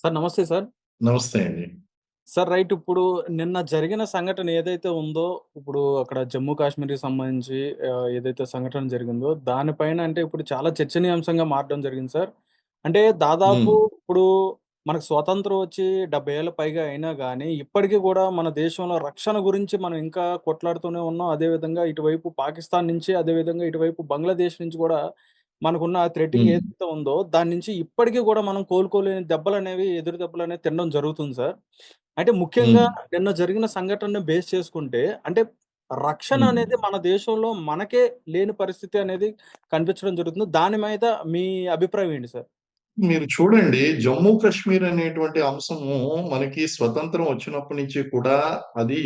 Sir నమస్తే sir. నమస్తే అండి. సార్ రైట్ ఇప్పుడు నిన్న జరిగిన సంఘటన ఏదైతే ఉందో, ఇప్పుడు అక్కడ జమ్మూ కాశ్మీర్‌కి సంబంధించి ఏదైతే సంఘటన జరిగిందో, దానిపైన అంటే ఇప్పుడు చాలా చర్చనీయాంశంగా మారడం జరిగింది సార్. అంటే దాదాపు హ్మ్. ఇప్పుడు మనకు స్వాతంత్రం వచ్చి 70 ఏళ్ల పైగా అయినా గానీ, ఇప్పటికి గూడా మన దేశంలో రక్షణ గురించి మనం ఇంకా కొట్లాడుతూనే ఉన్నాం. అదేవిధంగా ఇటువైపు పాకిస్తాన్ నుంచి, అదేవిధంగా ఇటువైపు బంగ్లాదేశ్ నుంచి గూడా మనకున్న థ్రెటింగ్ హ్మ్. ఏదైతే ఉందో, దాని నుంచి ఇప్పటికి గూడా మనం కోలుకోలేని దెబ్బలనేవి, ఎదురు దెబ్బలనేవి తినడం జరుగుతుంది సార్. అంటే ముఖ్యంగా హ్మ్. నిన్న జరిగిన సంఘటనని బేస్ చేసుకుంటే, అంటే రక్షణ హ్మ్. అనేది మన దేశంలో మనకే లేని పరిస్థితి అనేది కనిపించడం జరుగుతుంది. దాని మీద మీ అభిప్రాయం ఏంటి సార్? మీరు చూడండి, జమ్మూ కాశ్మీర్ అనేటువంటి అంశము మనకి స్వతంత్రం వచ్చినప్పటి నుంచి కూడా అది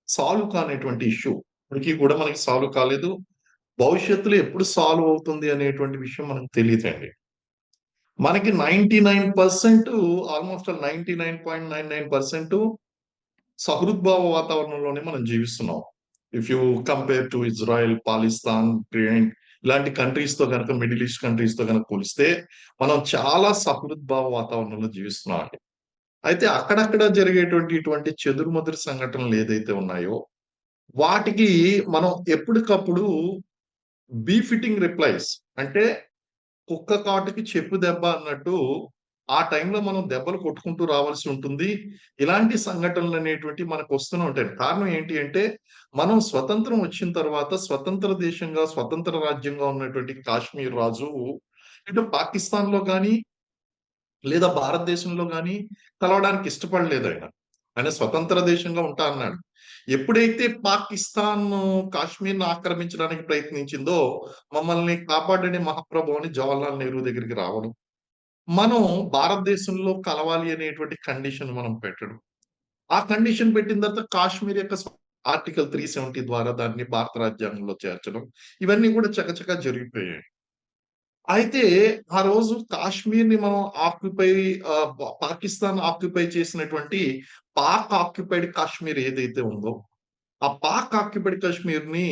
సాల్వ్ కానటువంటి ఇష్యూ. ఇప్పటికి కూడా మనకి సాల్వ్ కాలేదు. భవిష్యత్తులో ఎప్పుడు సాల్వ్ అవుతుంది అనేటువంటి విషయం మనకు తెలీదండి. మనకి 99% ఆల్‌మోస్ట్ ఆల్ 99.99% సహృద్భావ వాతావరణంలోనే మనం జీవిస్తున్నాం. If you compare to Israel, పాలిస్తాన్, Ukraine ఇలాంటి కంట్రీస్‌తో గనక మిడిల్ ఈస్ట్ కంట్రీస్‌తో గనక పోలిస్తే మనం చాలా సహృద్భావ వాతావరణంలో జీవిస్తున్నామండి. అయితే అక్కడక్కడ జరిగేటువంటి ఇటువంటి చెదురుమదురు సంఘటనలు ఏదైతే ఉన్నాయో, వాటికి మనం ఎప్పటికప్పుడు బీఫిట్టింగ్ రిప్లైస్ అంటే కుక్క కాటుకి చెప్పు దెబ్బ అన్నట్టు, ఆ టైంలో మనం దెబ్బలు కొట్టుకుంటూ రావాల్సి ఉంటుంది. ఇలాంటి సంఘటనలనేటువంటివి మనకొస్తూనే ఉంటాయి. కారణం ఏంటి అంటే, మనం స్వతంత్రం వచ్చిన తర్వాత స్వతంత్ర దేశంగా, స్వతంత్ర రాజ్యంగా ఉన్నటువంటి కాశ్మీర్ రాజు ఇటు పాకిస్తాన్‌లో గాని, లేదా భారతదేశంలో గాని కలవడానికి ఇష్టపడలేదాయన. ఆయన స్వతంత్ర దేశంగా ఉంటా అన్నాడు. ఎప్పుడైతే పాకిస్తాన్ కాశ్మీర్‌ని ఆక్రమించడానికి ప్రయత్నించిందో, మమ్మల్ని కాపాడండి మహాప్రభు అని జవహర్లాల్ నెహ్రూ దగ్గరికి రావడం. మనం భారతదేశంలో కలవాలి అనేటువంటి కండిషన్ మనం పెట్టడం. ఆ కండిషన్ పెట్టిన తర్వాత కాశ్మీర్ యొక్క ఆర్టికల్ 370 ద్వారా దాన్ని భారత రాజ్యాంగంలో చేర్చడం. ఇవన్నీ కూడా చకచకా జరిగిపోయాయి. అయితే ఆ రోజు కాశ్మీర్‌ని మనం ఆక్యుపై పాకిస్తాన్ ఆక్యుపై చేసినటువంటి పాక్ ఆక్యుపైడ్ కాశ్మీర్ ఏదైతే ఉందో, ఆ పాక్ ఆక్యుపైడ్ కాశ్మీర్‌ని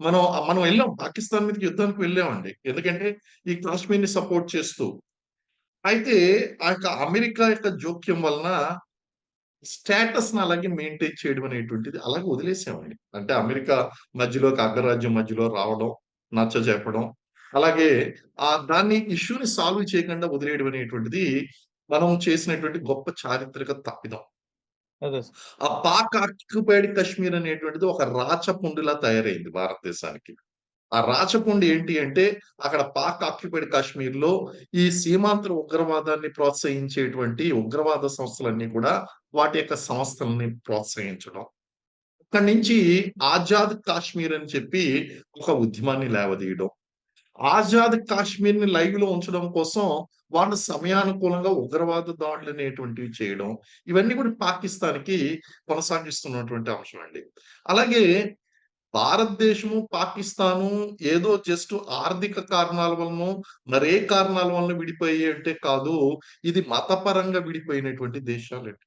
మనం మనం ఎళ్ళాం. పాకిస్తాన్ మీదకి యుద్ధానికి వెళ్ళామండి. ఎందుకంటే ఈ కాశ్మీర్‌ని సపోర్ట్ చేస్తూ. అయితే ఆ యొక్క అమెరికా యొక్క జోక్యం వలన స్టేటస్‌ని అలాగే మెయింటైన్ చేయడం అనేటువంటిది అలాగే వదిలేసామండి. అంటే అమెరికా మధ్యలోకి అగ్రరాజ్యం మధ్యలో రావడం, నచ్చజెప్పడం. అలాగే దాన్ని ఇష్యూని సాల్వ్ చేయకుండా వదిలేయడం అనేటువంటిది మనం చేసినటువంటి గొప్ప చారిత్రక తప్పిదం. అదే సార్. ఆ పాక్ ఆక్యుపైడ్ కశ్మీర్ అనేటువంటిది ఒక రాచపుండులా తయారైంది భారతదేశానికి. ఆ రాచపుండు ఏంటి అంటే, అక్కడ పాక్ ఆక్యుపైడ్ కాశ్మీర్‌లో ఈ సీమాంధ్ర ఉగ్రవాదాన్ని ప్రోత్సహించేటువంటి ఉగ్రవాద సంస్థలన్నీ కూడా వాటి యొక్క సంస్థలని ప్రోత్సహించడం. అక్కడి నుంచి ఆజాద్ కాశ్మీర్ అని చెప్పి ఒక ఉద్యమాన్ని లేవదీయడం. ఆజాద్ కాశ్మీర్‌ని లైవ్‌లో ఉంచడం కోసం వాళ్ళు సమయానుకూలంగా ఉగ్రవాద దాడులనేటువంటివి చేయడం. ఇవన్నీ కూడా పాకిస్తాన్‌కి కొనసాగిస్తున్నటువంటి అంశం అండి. అలాగే భారతదేశము, పాకిస్తాను ఏదో జస్ట్ ఆర్థిక కారణాల వలనో, మరే కారణాల వలన విడిపోయాయి అంటే కాదు. ఇది మతపరంగా విడిపోయినటువంటి దేశాలండి.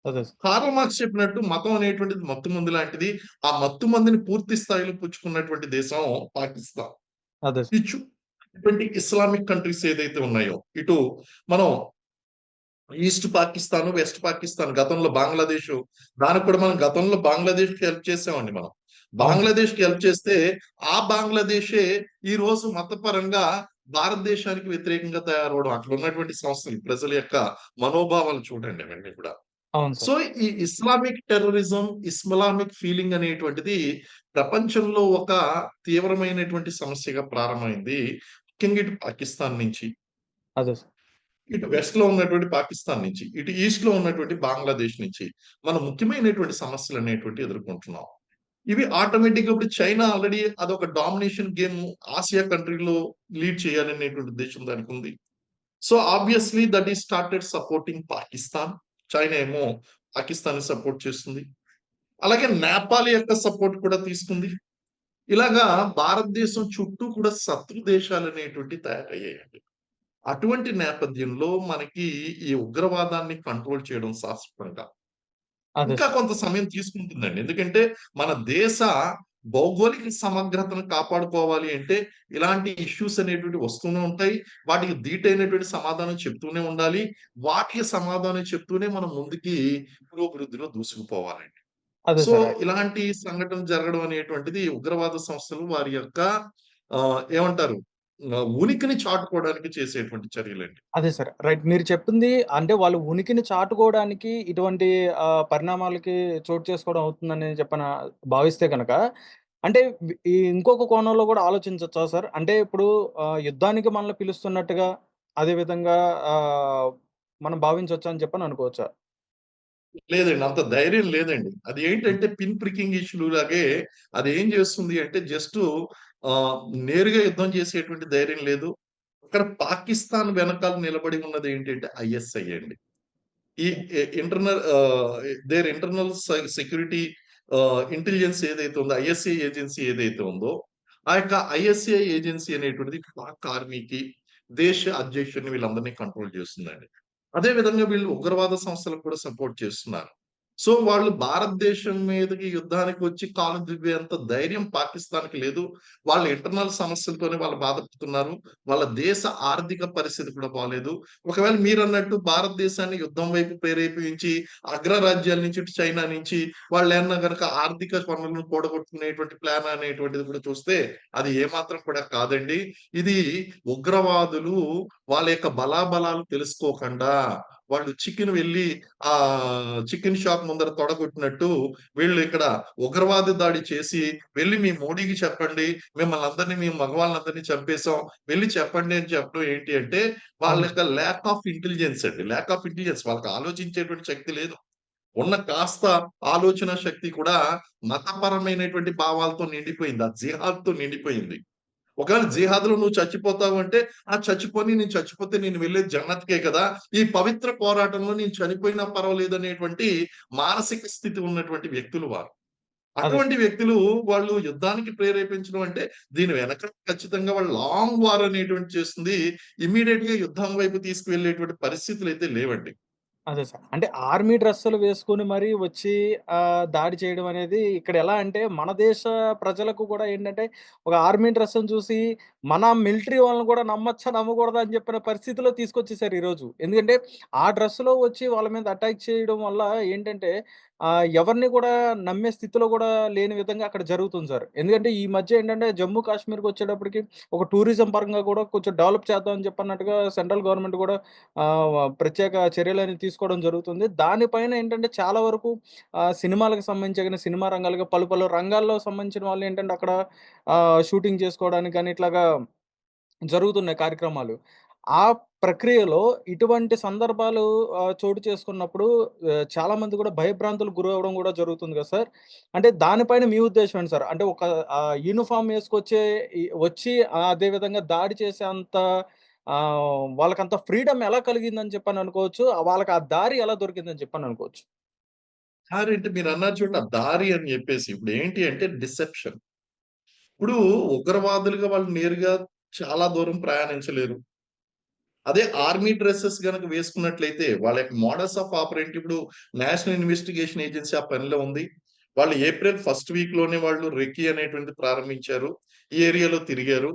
అదే సార్. కార్ల్ మార్క్స్ చెప్పినట్టు మతం అనేటువంటిది మత్తుమందు లాంటిది. ఆ మత్తుమందుని పూర్తి స్థాయిలో పుచ్చుకున్నటువంటి దేశం పాకిస్తాన్. అదే సార్. ఈ ఇటువంటి ఇస్లామిక్ కంట్రీస్ ఏదైతే ఉన్నాయో, ఇటు మనం ఈస్ట్ పాకిస్తాను, వెస్ట్ పాకిస్తాన్ గతంలో బంగ్లాదేశు దానికి కూడా మనం గతంలో బంగ్లాదేశ్‌కి హెల్ప్ చేసామండి మనం. అవును సార్. బంగ్లాదేశ్‌కి హెల్ప్ చేస్తే, ఆ బంగ్లాదేశే ఈరోజు మతపరంగా భారతదేశానికి వ్యతిరేకంగా తయారవ్వడం. అక్కడ ఉన్నటువంటి సంస్థలు, ప్రజల యొక్క మనోభావాలు చూడండి అవన్నీ కూడా. అవును సో, సార్. ఈ ఇస్లామిక్ టెర్రరిజం, ఇస్లామిక్ ఫీలింగ్ అనేటువంటిది ప్రపంచంలో ఒక తీవ్రమైనటువంటి సమస్యగా ప్రారంభమైంది. ముఖ్యంగా ఇటు పాకిస్తాన్ నుంచి. అదే సార్. ఇటు వెస్ట్‌లో ఉన్నటువంటి పాకిస్తాన్ నుంచి, ఇటు ఈస్ట్‌లో ఉన్నటువంటి బంగ్లాదేశ్ నుంచి మనం ముఖ్యమైనటువంటి సమస్యలనేటువంటివి ఎదుర్కొంటున్నాం. ఇవి ఆటోమేటిక్‌గా ఇప్పుడు చైనా ఆల్రెడీ అదొక డామినేషన్ గేమ్ ఆసియా కంట్రీలో లీడ్ చేయాలనేటువంటి ఉద్దేశ్యం దానికుంది. So, obviously that is started supporting Pakistan. China ఏమో పాకిస్తాన్‌ని సపోర్ట్ చేస్తుంది. అలాగే నేపాల్ యొక్క సపోర్ట్ కూడా తీసుకుంది. ఇలాగా భారతదేశం చుట్టూ కూడా శత్రు దేశాలనేటువంటివి తయారయ్యాయండి. అటువంటి నేపథ్యంలో మనకి ఈ ఉగ్రవాదాన్ని కంట్రోల్ చేయడం శాశ్వతంగా అదే ఇంకా సార్. కొంత సమయం తీసుకుంటుందండి. ఎందుకంటే మన దేశ భౌగోళిక సమగ్రతను కాపాడుకోవాలి అంటే ఇలాంటి ఇష్యూస్ అనేటువంటివి వస్తూనే ఉంటాయి. వాటికి ధీటైనటువంటి సమాధానం చెప్తూనే ఉండాలి. వాటికి సమాధానం చెప్తూనే మనం ముందుకి పురోభివృద్ధిలో దూసుకుపోవాలండి. అదే సో, సార్. ఇలాంటి సంఘటన జరగడం అనేటువంటిది ఉగ్రవాద సంస్థలు వారి యొక్క ఏమంటారు? ఉనికిని చాటుకోవడానికి చేసేటువంటి చర్యలండి. అదే సార్. రైట్. మీరు చెప్పింది అంటే వాళ్ళు ఉనికిని చాటుకోవడానికి ఇటువంటి పరిణామాలకి చోటు చేసుకోవడం అవుతుందని భావిస్తే గనక, అంటే ఈ ఇంకొక కోణంలో గూడా ఆలోచించొచ్చా సార్? అంటే ఇప్పుడు యుద్ధానికి మనల్ని పిలుస్తున్నట్టుగా అదే విధంగా ఆహ్, మనం భావించొచ్చా అని అనుకోవచ్చా? లేదండి. అంత ధైర్యం లేదండి. అది హ్మ్. ఏంటంటే పిన్ ప్రికింగ్ ఇష్యూ లాగే అదేం చేస్తుంది అంటే జస్టు ఆహ్, నేరుగా యుద్ధం చేసేటువంటి ధైర్యం లేదు. అక్కడ పాకిస్తాన్ వెనకాల నిలబడి ఉన్నది ఏంటంటే ఐఎస్ఐ అండి. ఈ internal there internal security intelligence ఏదైతే ఉందో ఐఎస్ఐ ఏజెన్సీ ఏదైతే ఉందో, ఆ యొక్క ఐఎస్ఐ ఏజెన్సీ అనేటువంటిది పాక్ ఆర్మీకి, దేశ అధ్యక్షుడిని వీళ్ళందరినీ కంట్రోల్ చేస్తుందండి. అదే విధంగా వీళ్ళు ఉగ్రవాద సంస్థలకు కూడా సపోర్ట్ చేస్తున్నారు. సో, వాళ్ళు భారతదేశం మీదకి యుద్ధానికి వచ్చి కాలు దువ్వేంత ధైర్యం పాకిస్తాన్‌కి లేదు. వాళ్ళ ఇంటర్నల్ సమస్యలతోనే వాళ్ళు బాధపడుతున్నారు. వాళ్ళ దేశ ఆర్థిక పరిస్థితి కూడా బాలేదు. ఒకవేళ మీరన్నట్టు భారతదేశాన్ని యుద్ధం వైపు ప్రేరేపించి అగ్రరాజ్యాల నుంచి ఇటు చైనా నుంచి వాళ్ళేమన్నా గనక ఆర్థిక వనరులను కూడగొట్టుకునేటువంటి ప్లాన్ అనేటువంటిది కూడా చూస్తే అది ఏమాత్రం కూడా కాదండి. ఇది ఉగ్రవాదులు వాళ్ళ యొక్క బలాబలాలు తెలుసుకోకుండా వాళ్ళు వెళ్లి చికెన్ షాప్ ముందర తొడగొట్టినట్టు వీళ్ళు ఇక్కడ ఉగ్రవాద దాడి చేసి వెళ్లి మీ మోడీకి చెప్పండి. మిమ్మల్ని అందరిని మీ మగవాళ్ళందరిని చంపేసాం. వెళ్లి చెప్పండి అని చెప్పడం ఏంటి అంటే వాళ్ళ అవును. యొక్క ల్యాక్ ఆఫ్ ఇంటెలిజెన్స్ అండి. ల్యాక్ ఆఫ్ ఇంటెలిజెన్స్ వాళ్ళకి ఆలోచించేటువంటి శక్తి లేదు. ఉన్న కాస్త ఆలోచన శక్తి కూడా మతపరమైనటువంటి భావాలతో నిండిపోయింది. ఆ జిహాద్‌తో నిండిపోయింది. ఒకవేళ జిహాద్‌లో నువ్వు చచ్చిపోతావు అంటే, ఆ చచ్చిపోని నేను చచ్చిపోతే నేను వెళ్ళేది జన్నత్‌కే కదా! ఈ పవిత్ర పోరాటంలో నేను చనిపోయినా పర్వాలేదనేటువంటి మానసిక స్థితి ఉన్నటువంటి వ్యక్తులు వారు. అదే అటువంటి సార్. వ్యక్తులు వాళ్ళు యుద్ధానికి ప్రేరేపించడం అంటే, దీని వెనక ఖచ్చితంగా వాళ్ళు లాంగ్ వార్ అనేటువంటిది చేస్తుంది. ఇమ్మీడియేట్‌గా యుద్ధం వైపు తీసుకువెళ్ళేటువంటి పరిస్థితులైతే లేవండి. అదే సార్. అంటే ఆర్మీ డ్రెస్సులు వేసుకొని మరీ వచ్చి దాడి చేయడం అనేది ఇక్కడ ఎలా అంటే మన దేశ ప్రజలకు కూడా ఏంటంటే ఒక ఆర్మీ డ్రెస్‌ని చూసి మన మిలిటరీ వాళ్ళని కూడా నమ్మచ్చా? నమ్మకూడదా? అని చెప్పిన పరిస్థితిలో తీసుకొచ్చేసారు ఈరోజు. ఎందుకంటే ఆ డ్రెస్‌లో వచ్చి వాళ్ళ మీద అటాక్ చేయడం వల్ల ఏంటంటే ఎవరిని కూడా నమ్మే స్థితిలో కూడా లేని విధంగా అక్కడ జరుగుతుంది సార్. ఎందుకంటే ఈ మధ్య ఏంటంటే జమ్మూ కాశ్మీర్‌కొచ్చేటప్పటికి ఒక టూరిజం పరంగా కూడా కొంచెం డెవలప్ చేద్దాం అని చెప్పన్నట్టుగా సెంట్రల్ గవర్నమెంట్ కూడా ప్రత్యేక చర్యలనేవి తీసుకోవడం జరుగుతుంది. దానిపైన ఏంటంటే చాలా వరకు సినిమాలకు సంబంధించి గాని, సినిమా రంగాలుగా పలు పలు రంగాల్లో సంబంధించిన వాళ్ళేంటంటే అక్కడ షూటింగ్ చేసుకోవడానికి గాని ఇట్లాగా జరుగుతున్నాయి కార్యక్రమాలు. ఆ ప్రక్రియలో ఇటువంటి సందర్భాలు చోటు చేసుకున్నప్పుడు చాలామంది కూడా భయభ్రాంతులకు గురవ్వడం గూడా జరుగుతుంది గదా సార్! అంటే దానిపైన మీ ఉద్దేశ్యం ఏంటి సార్? అంటే ఒక యూనిఫార్మ్ యేసుకొచ్చే వచ్చి అదే విధంగా దాడి చేసే అంత వాళ్ళకంత ఫ్రీడమ్ ఎలా కలిగిందని చెప్పననుకోవచ్చు? వాళ్ళకి ఆ దారి ఎలా దొరికిందని చెప్పననుకోవచ్చు? దారి అంటే మీరన్నారు చూడండి, ఆ దారి అని జెప్పేసి. ఇప్పుడేంటి అంటే డిసెప్షన్. ఇప్పుడు ఉగ్రవాదులుగా వాళ్ళు నేరుగా చాలా దూరం ప్రయాణించలేరు. అదే ఆర్మీ డ్రెసెస్ గనక వేసుకున్నట్లయితే వాళ్ళ యొక్క మోడస్ ఆఫ్ ఆపరేంట్ ఇప్పుడు నేషనల్ ఇన్వెస్టిగేషన్ ఏజెన్సీ ఆ పనిలో ఉంది. వాళ్ళు ఏప్రిల్ ఫస్ట్ వీక్‌లోనే వాళ్ళు రెక్కీ అనేటువంటిది ప్రారంభించారు. ఈ ఏరియాలో తిరిగారు.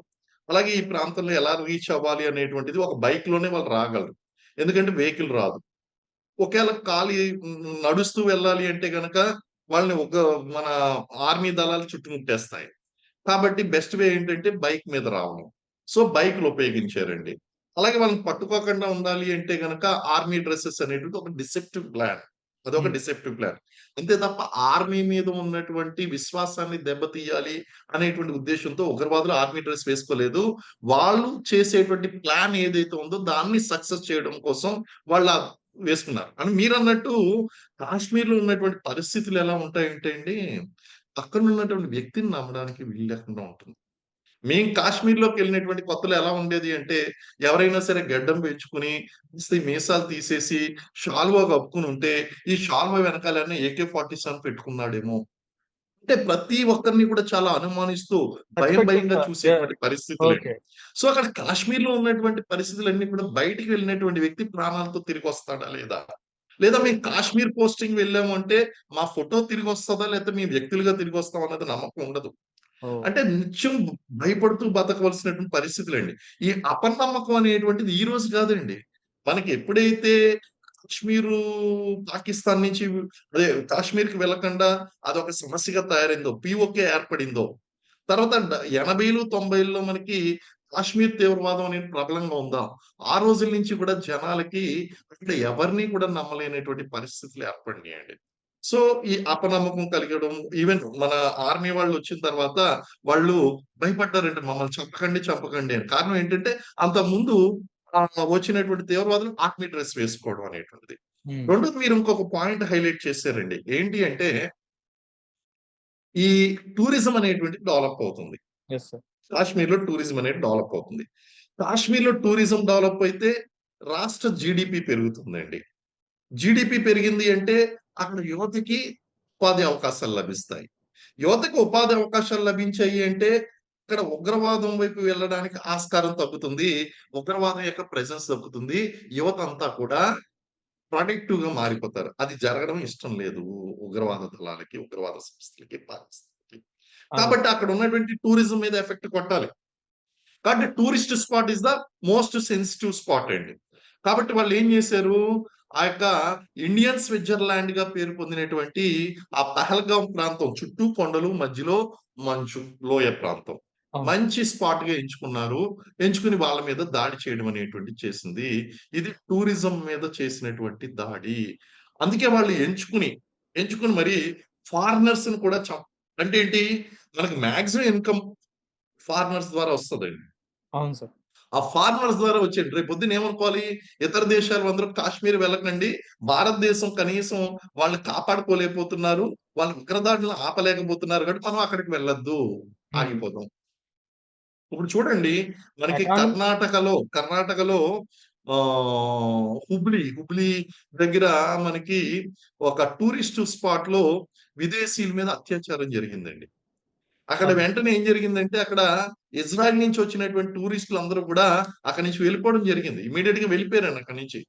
అలాగే ఈ ప్రాంతంలో ఎలా రీచ్ అవ్వాలి అనేటువంటిది ఒక బైక్‌లోనే వాళ్ళు రాగలరు. ఎందుకంటే వెహికల్ రాదు. ఒకేళ నడుస్తూ వెళ్ళాలి అంటే గనక వాళ్ళని మన ఆర్మీ దళాలు చుట్టుముట్టేస్తాయి. కాబట్టి బెస్ట్ వే ఏంటంటే బైక్ మీద రావడం. సో, బైక్‌లు ఉపయోగించారండి. అలాగే వాళ్ళని పట్టుకోకుండా ఉండాలి అంటే గనక ఆర్మీ డ్రెసెస్ అనేటిది ఒక డిసెప్టివ్ ప్లాన్. అదొక హ్మ్. Deceptive plan. అంతే తప్ప ఆర్మీ మీద ఉన్నటువంటి విశ్వాసాన్ని దెబ్బతీయాలి అనేటువంటి ఉద్దేశ్యంతో ఉగ్రవాదులు ఆర్మీ డ్రెస్ వేసుకోలేదు. వాళ్ళు చేసేటువంటి ప్లాన్ ఏదైతే ఉందో దాన్ని సక్సెస్ చేయడం కోసం వాళ్ళ వేసుకున్నారు. అని మీరన్నట్టు కాశ్మీర్‌లో ఉన్నటువంటి పరిస్థితులు ఎలా ఉంటాయంటే అండి, పక్కనున్నటువంటి వ్యక్తిని నమ్మడానికి వీలు లేకుండా ఉంటుంది. మేము కాశ్మీర్‌లోకెళ్ళినటువంటి కొత్తలో ఎలా ఉండేది అంటే, ఎవరైనా సరే గడ్డం పెంచుకొని, మీసాలు తీసేసి, శాలువా కప్పుకొనుంటే, ఈ శాలువా వెనకాలేమన్నా ఏకే-47 పెట్టుకున్నాడేమో! అంటే ప్రతి ఒక్కరిని కూడా చాలా అనుమానిస్తూ, భయం భయంగా సస్పెక్టివ్‌గా చూసేటువంటి పరిస్థితులండి. ఓకే. సో, అక్కడ కాశ్మీర్‌లో ఉన్నటువంటి పరిస్థితులన్నీ కూడా బయటికి వెళ్ళినటువంటి వ్యక్తి ప్రాణాలతో తిరిగొస్తాడా లేదా? లేదా మేము కాశ్మీర్ పోస్టింగ్ వెళ్ళాము అంటే, మా ఫోటో తిరిగొస్తదా? లేతే మేము వ్యక్తులుగా తిరిగొస్తాం అన్నది నమ్మకం ఉండదు. ఓహ్! అంటే నిత్యం భయపడుతూ బతకవలసినటువంటి పరిస్థితులండి. ఈ అపనమ్మకం అనేటువంటిది ఈ రోజు కాదండి. మనకి ఎప్పుడైతే కాశ్మీరు పాకిస్తాన్ నుంచి అదే కాశ్మీర్‌కి వెళ్ళకుండా అదొక సమస్యగా తయారైందో, పీఓకే ఏర్పడిందో, తర్వాత 80లు, 90ల్లో మనకి కాశ్మీర్ తీవ్రవాదం అనేది ప్రబలంగా ఉందా, ఆ రోజుల నుంచి కూడా జనాలకి అక్కడ ఎవరిని కూడా నమ్మలేనటువంటి పరిస్థితులు ఏర్పడినాయండి. సో, ఈ అపనమ్మకం కలిగడం ఈవెన్ మన ఆర్మీ వాళ్ళొచ్చిన తర్వాత వాళ్ళు భయపడ్డారండి. మమ్మల్ని చంపకండి, చంపకండి అని. కారణం ఏంటంటే అంతకుముందు వచ్చినటువంటి తీవ్రవాదులు ఆర్మీ డ్రెస్ వేసుకోవడం అనేటువంటిది. హ్మ్. రెండోది మీరు ఇంకొక పాయింట్ హైలైట్ చేశారండి. ఏంటి అంటే ఈ టూరిజం అనేటువంటిది డెవలప్ అవుతుంది. Yes sir. కాశ్మీర్‌లో టూరిజం అనేది డెవలప్ అవుతుంది. కాశ్మీర్‌లో టూరిజం డెవలప్ అయితే రాష్ట్ర జీడీపీ పెరుగుతుందండి. జీడీపీ పెరిగింది అంటే అక్కడ యువతకి ఉపాధి అవకాశాలు లభిస్తాయి. యువతకు ఉపాధి అవకాశాలు లభించాయి అంటే ఇక్కడ ఉగ్రవాదం వైపు వెళ్ళడానికి ఆస్కారం తగ్గుతుంది. ఉగ్రవాదం యొక్క ప్రెజెన్స్ తగ్గుతుంది. యువత అంతా కూడా ప్రొడక్టివ్‌గా మారిపోతారు. అది జరగడం ఇష్టం లేదు ఉగ్రవాద దళాలకి, ఉగ్రవాద సంస్థలకి, పాకిస్తాన్‌కి. అదే. కాబట్టి అక్కడ ఉన్నటువంటి టూరిజం మీద ఎఫెక్ట్ కొట్టాలి. కాబట్టి tourist spot is the most sensitive spot అండి. కాబట్టి వాళ్ళేం జేశారు, ఆ యొక్క ఇండియన్ స్విట్జర్లాండ్‌గా పేరు పొందినటువంటి ఆ పహల్గాం ప్రాంతం చుట్టూ కొండలు, మధ్యలో మంచు, లోయ ప్రాంతం. అవును. మంచి స్పాట్‌గా ఎంచుకున్నారు. ఎంచుకుని వాళ్ళ మీద దాడి చేయడం అనేటువంటిది చేసింది. ఇది టూరిజం మీద చేసినటువంటి దాడి. అందుకే వాళ్ళు ఎంచుకుని మరి ఫారినర్స్‌ని కూడా అంటే ఏంటి, మనకు మాక్సిమం ఇన్‌కమ్ ఫారినర్స్ ద్వారా వస్తదండి. అవును సార్. ఆ ఫారినర్స్ ద్వారా వచ్చేయండి. రేపొద్దున ఏమనుకోవాలి, ఇతర దేశాలు అందరూ కాశ్మీర్ వెళ్ళకండి. భారతదేశం కనీసం వాళ్ళని కాపాడుకోలేకపోతున్నారు. వాళ్ళ ఉగ్రదాడులను ఆపలేకపోతున్నారు కాబట్టి మనం అక్కడికి వెళ్ళొద్దు. హ్మ్. ఆగిపోదాం. ఇప్పుడు చూడండి మనకి ఎకానమీ కర్ణాటకలో హుబ్లీ దగ్గర మనకి ఒక టూరిస్ట్ స్పాట్‌లో విదేశీయుల మీద అత్యాచారం జరిగిందండి. అక్కడ అదే. వెంటనే ఏం జరిగిందంటే, అక్కడ ఇజ్రాయెల్ నుంచి వచ్చినటువంటి టూరిస్టులందరూ కూడా అక్కడి నుంచి వెళ్ళిపోవడం జరిగింది. ఇమ్మీడియేట్‌గా వెళ్ళిపోయారండి అక్కడి నుంచి.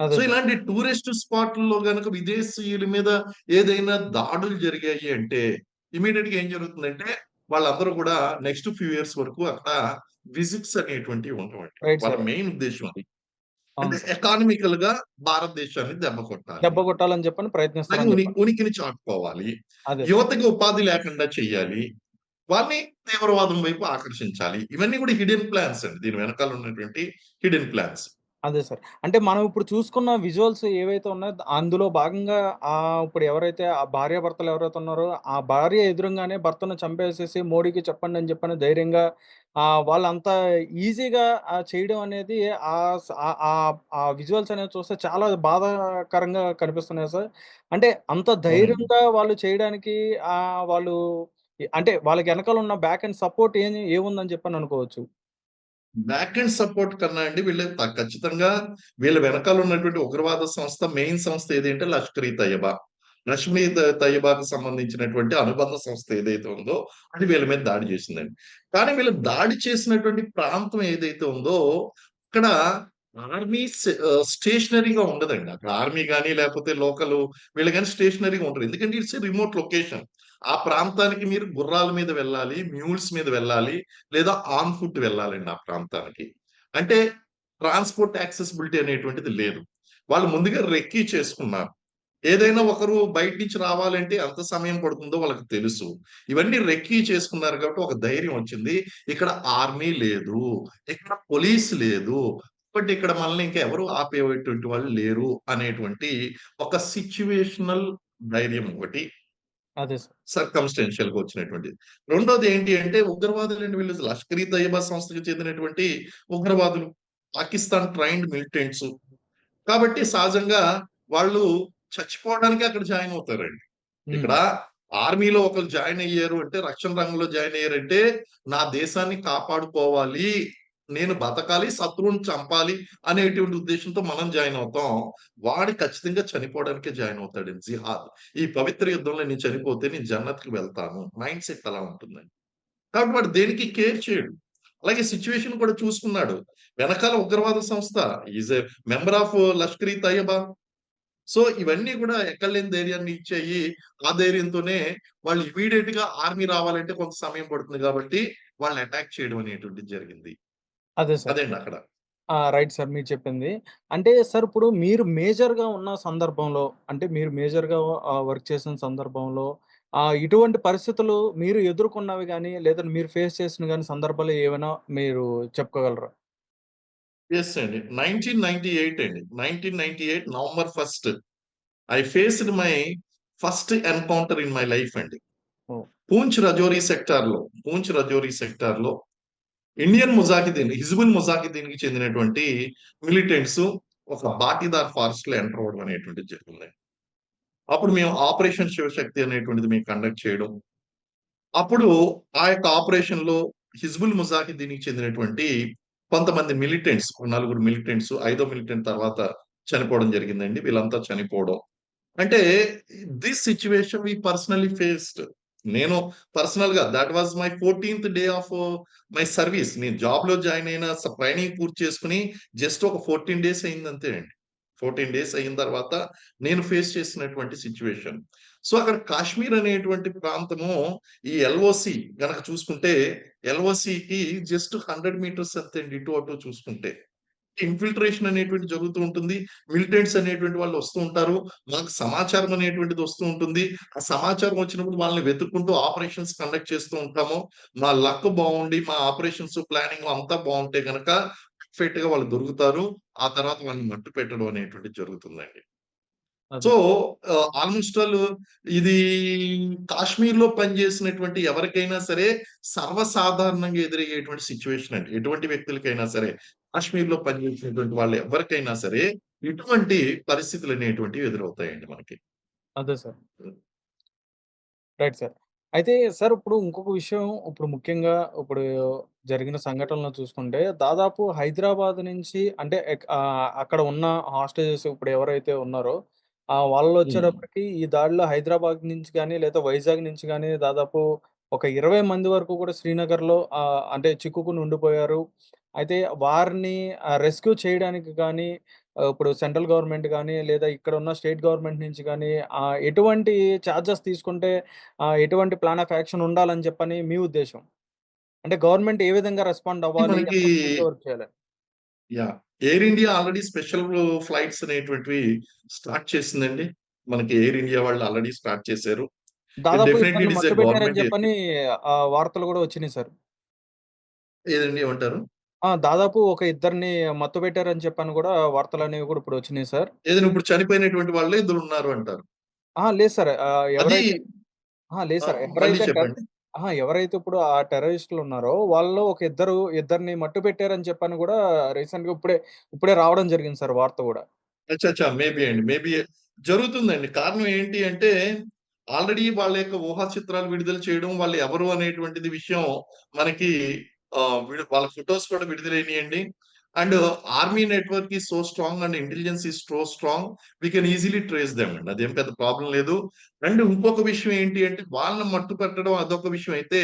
అదే సో, సార్. ఇలాంటి టూరిస్ట్ స్పాట్‌ల్లో గనక విదేశీయుల మీద ఏదైనా దాడులు జరిగాయి అంటే, ఇమ్మీడియేట్‌గా ఏం జరుగుతుందంటే, వాళ్ళందరూ కూడా నెక్స్ట్ ఫ్యూ ఇయర్స్ వరకు అక్కడ విజిట్స్ అనేటువంటివి ఉండవండి. రైట్ వాళ్ళ సార్. మెయిన్ ఉద్దేశ్యం అది. అంటే అవును సార్. ఎకానమికల్‌గా భారతదేశాన్ని దెబ్బ కొట్టాలి. దెబ్బ కొట్టాలని చెప్పని అలాగే ప్రయత్నిస్తారని చెప్పారు. ఉనికిని చాటుకోవాలి. అదే సార్. యువతకి ఉపాధి లేకుండా చెయ్యాలి. వాళ్ళని తీవ్రవాదం వైపు ఆకర్షించాలి. ఇవన్నీ కూడా హిడెన్ ప్లాన్స్ అండి. దీని వెనకాల ఉన్నటువంటి హిడెన్ ప్లాన్స్. అదే సార్. అంటే మనం ఇప్పుడు చూసుకున్న విజువల్స్ ఏవైతే ఉన్నాయో అందులో భాగంగా ఇప్పుడు ఎవరైతే ఆ భార్యాభర్తలు ఎవరైతే ఉన్నారో, ఆ భార్య ఎదురుంగానే భర్తను చంపేసేసి మోడీకి చెప్పండి అని చెప్పని ధైర్యంగా వాళ్ళంత ఈజీగా చేయడం అనేది ఆ విజువల్స్ అనేవి చూస్తే చాలా బాధాకరంగా కనిపిస్తున్నాయి సార్. అంటే అంత అవునండి. ధైర్యంగా వాళ్ళు చేయడానికి వాళ్ళు అంటే వాళ్ళకి ఎనకాల ఉన్న బ్యాక్ ఎండ్ సపోర్ట్ ఏముందని చెప్పని అనుకోవచ్చు. బ్యాక్ ఎండ్ సపోర్ట్ కన్నా అండి వీళ్ళు ఖచ్చితంగా వీళ్ళ వెనకాల ఉన్నటువంటి ఉగ్రవాద సంస్థ మెయిన్ సంస్థ ఏది అంటే లష్కర్ ఇ తయ్యబా. లష్కర్ ఇ తయ్యబాకి సంబంధించినటువంటి అనుబంధ సంస్థ ఏదైతే ఉందో అది వీళ్ళ మీద దాడి చేసిందండి. కానీ వీళ్ళు దాడి చేసినటువంటి ప్రాంతం ఏదైతే ఉందో అక్కడ స్టేషనరీగా ఉండదండి. అక్కడ ఆర్మీ గాని లేకపోతే లోకల్ వీళ్ళు గాని స్టేషనరీగా ఉండరు. ఎందుకంటే ఇట్స్ ఎ రిమోట్ లొకేషన్. ఆ ప్రాంతానికి మీరు గుర్రాల మీద వెళ్ళాలి, మ్యూల్స్ మీద వెళ్ళాలి. లేదా ఆన్ ఫుట్ వెళ్ళాలండి ఆ ప్రాంతానికి. అంటే ట్రాన్స్‌పోర్ట్ యాక్సెసిబిలిటీ అనేటువంటిది లేదు. వాళ్ళు ముందుగా రెక్కీ చేసుకున్నారు. ఏదైనా ఒకరు బయట నుంచి రావాలంటే ఎంత సమయం పడుతుందో వాళ్ళకి తెలుసు. ఇవన్నీ రెక్కీ చేసుకున్నారు కాబట్టి ఒక ధైర్యం వచ్చింది. ఇక్కడ ఆర్మీ లేదు. ఇక్కడ పోలీస్ లేదు. బట్ ఇక్కడ మనల్ని ఇంకా ఎవరు ఆపేటువంటి వాళ్ళు లేరు అనేటువంటి ఒక సిట్యుయేషనల్ ధైర్యం ఒకటి. అదే సార్. సర్కమ్‌స్టాన్షియల్‌గా వచ్చినటువంటిది. రెండోది ఏంటి అంటే ఉగ్రవాదులండి వీళ్ళు లష్కర్ ఇ తయ్యబా సంస్థకు చెందినటువంటి ఉగ్రవాదులు. Pakistan trained militants. కాబట్టి సహజంగా వాళ్ళు చచ్చిపోవడానికే అక్కడ జాయిన్ అవుతారండి. హ్మ్. ఇక్కడ ఆర్మీలో ఒకళ్ళు జాయిన్ అయ్యారు అంటే, రక్షణ రంగంలో జాయిన్ అయ్యారంటే, నా దేశాన్ని కాపాడుకోవాలి, నేను బతకాలి, శత్రువుని చంపాలి అనేటువంటి ఉద్దేశ్యంతో మనం జాయిన్ అవుతాం. వాడు ఖచ్చితంగా చనిపోవడానికే జాయిన్ అవుతాడండి. జిహాద్. ఈ పవిత్ర యుద్ధంలో నేను చనిపోతే నేను జన్నత్‌కి వెళ్తాను. మైండ్ సెట్ అలా ఉంటుందండి. కాబట్టి వాడు దేనికి కేర్ చేయడు. అలాగే సిట్యుయేషన్ కూడా చూసుకున్నాడు. వెనకాల ఉగ్రవాద సంస్థ is a member of Lashkar E Taiba. So ఇవన్నీ కూడా ఎక్కడలేని ధైర్యాన్ని ఇచ్చాయి. ఆ ధైర్యంతోనే వాళ్ళు ఇమ్మీడియేట్‌గా ఆర్మీ రావాలంటే కొంత సమయం పడుతుంది కాబట్టి వాళ్ళని అటాక్ చేయడం అనేటువంటిది జరిగింది. అదే సార్. అదండి అక్కడ. రైట్ సార్ మీరు చెప్పింది. అంటే సార్ ఇప్పుడు మీరు మేజర్‌గా ఉన్న సందర్భంలో అంటే మీరు మేజర్‌గా వర్క్ చేసిన సందర్భంలో ఇటువంటి పరిస్థితులు మీరు ఎదుర్కొన్నవి గాని, లేదా మీరు ఫేస్ చేసిన గాని సందర్భాలు ఏవైనా మీరు చెప్పుకోగలరా? యెస్ అండి. 1998 అండి. 1998 November 1 I faced my first encounter in my life అండి. ఓహ్! పూంచ్ రజౌరి సెక్టార్‌లో ఇండియన్ ముజాహిదీన్, హిజ్బుల్ ముజాహిదీన్‌కి చెందినటువంటి మిలిటెంట్స్ ఒక బాటిదార్ ఫారెస్ట్‌లో ఎంటర్ అవ్వడం అనేటువంటిది జరిగింది. అప్పుడు మేము ఆపరేషన్ శివశక్తి అనేటువంటిది మేము కండక్ట్ చేయడం. అప్పుడు ఆ యొక్క ఆపరేషన్‌లో హిజ్బుల్ ముజాహిదీన్‌కి చెందినటువంటి కొంతమంది మిలిటెంట్స్, నలుగురు మిలిటెంట్స్, ఐదో మిలిటెంట్ తర్వాత చనిపోవడం జరిగిందండి. వీళ్ళంతా చనిపోవడం. అంటే this situation we personally faced. నేను పర్సనల్‌గా థట్ వాస్ మై 14థ్ డే ఆఫ్ మై సర్వీస్. నేను జాబ్‌లో జాయిన్ అయిన ట్రైనింగ్ పూర్తి చేసుకొని జస్ట్ ఒక 14 డేస్ అయింది అంతే అండి. 14 డేస్ అయిన తర్వాత నేను ఫేస్ చేసినటువంటి సిట్యుయేషన్. సో, అక్కడ కాశ్మీర్ అనేటువంటి ప్రాంతము ఈ ఎల్‌ఓసి గనక చూసుకుంటే ఎల్‌ఓసికి జస్ట్ 100 మీటర్స్ అంతే అండి. ఇటు అటు చూసుకుంటే. ఇన్ఫిల్ట్రేషన్ అనేటువంటిది జరుగుతూ ఉంటుంది. మిలిటెంట్స్ అనేటువంటి వాళ్ళు వస్తూ ఉంటారు. మాకు సమాచారం అనేటువంటిది వస్తూ ఉంటుంది. ఆ సమాచారం వచ్చినప్పుడు వాళ్ళని వెతుక్కుంటూ ఆపరేషన్స్ కండక్ట్ చేస్తూ ఉంటాము. మా లక్ బావుండి, మా ఆపరేషన్స్ ప్లానింగ్ అంతా బావుంటే గనక పర్ఫెక్ట్‌గా వాళ్ళు దొరుకుతారు. ఆ తర్వాత వాళ్ళని మట్టు పెట్టడం అనేటువంటిది జరుగుతుందండి. సో, అదే. ఆల్‌మోస్ట్ ఆల్ ఇది కాశ్మీర్‌లో పనిచేసినటువంటి ఎవరికైనా సరే సర్వసాధారణంగా ఎదురయ్యేటువంటి సిట్యుయేషన్ అండి. ఎటువంటి వ్యక్తులకైనా సరే. కాశ్మీర్‌లో పనిచేసినటువంటి వాళ్ళు ఎవ్వరికైనా సరే ఇటువంటి పరిస్థితులనేటువంటివి ఎదురవుతాయండి మనకి. అదే సార్. Right sir. అయితే సార్ ఇప్పుడు ఇంకొక విషయం ఇప్పుడు ముఖ్యంగా ఇప్పుడు జరిగిన సంఘటనలు చూసుకుంటే దాదాపు హైదరాబాద్ నుంచి అంటే అక్కడ ఉన్న హాస్టేజెస్ ఇప్పుడు ఎవరైతే ఉన్నారో హ్మ్. వాళ్ళొచ్చేటప్పటికి ఈ దాడిలో హైదరాబాద్ నుంచి గాని లేదా వైజాగ్ నుంచి గాని దాదాపు ఒక 20 మంది వరకు కూడా శ్రీనగర్‌లో అంటే చిక్కుకొని ఉండిపోయారు. అయితే వారిని రెస్క్యూ చేయడానికి గాని ఇప్పుడు సెంట్రల్ గవర్నమెంట్ గాని లేదా ఇక్కడ ఉన్న స్టేట్ గవర్నమెంట్ నుంచి గాని ఎటువంటి చార్జెస్ తీసుకుంటే ఎటువంటి ప్లాన్ ఆఫ్ యాక్షన్ ఉండాలని చెప్పని మీ ఉద్దేశ్యం? అంటే గవర్నమెంట్ ఏ విధంగా రెస్పాండ్ ఇది అవ్వాలి? మనకి ఎంత స్పీడ్‌గా వర్క్ చేయాలి? Yeah! Air India already special flights అనేటువంటివి స్టార్ట్ చేసిందండి. మనకి ఎయిర్ ఇండియా వాళ్ళు ఆల్రెడీ స్టార్ట్ చేశారు. దాదాపు డెఫినైట్‌లీ ఇద్దరిని ఇట్ ఈస్ ఎ మట్టుబెట్టారని గవర్నమెంట్ చెప్పని వార్తలు గూడా వచ్చినియి సార్. ఏదండి ఏమంటారు? దాదాపు ఒక ఇద్దరిని మత్తుబెట్టారని చెప్పని గూడా వార్తలనేవి గూడా ఇప్పుడు వచ్చినియి సార్. ఏదైనా ఇప్పుడు చనిపోయినటువంటి వాళ్ళే ఇద్దరున్నారు అంటారు. లేదు సార్. అది ఎవరైతే లేదు సార్. మళ్ళీ ఎవరైతే చెప్పండి. ఎవరైతే ఇప్పుడు ఆ టెర్రరిస్టులున్నారో వాళ్ళలో ఒక ఇద్దరిని మట్టుబెట్టారని చెప్పని గూడా రీసెంట్‌గా ఇప్పుడే రావడం జరిగింది సార్ వార్త గూడా. అచ్చచ్చా! మేబీ అండి. మేబీ జరుగుతుందండి. కారణం ఏంటి అంటే, ఆల్రెడీ వాళ్ళ యొక్క ఊహా చిత్రాలు విడుదల చేయడం, వాళ్ళు ఎవరు అనేటువంటిది విషయం మనకి వాళ్ళ ఫోటోస్ కూడా విడుదలైనియండి. And army network is so strong and intelligence is so strong. We can easily trace them అండి. అదేం పెద్ద ప్రాబ్లమ్ లేదు. అండ్ ఇంకొక విషయం ఏంటి అంటే, వాళ్ళని మట్టు పెట్టడం అదొక విషయం అయితే,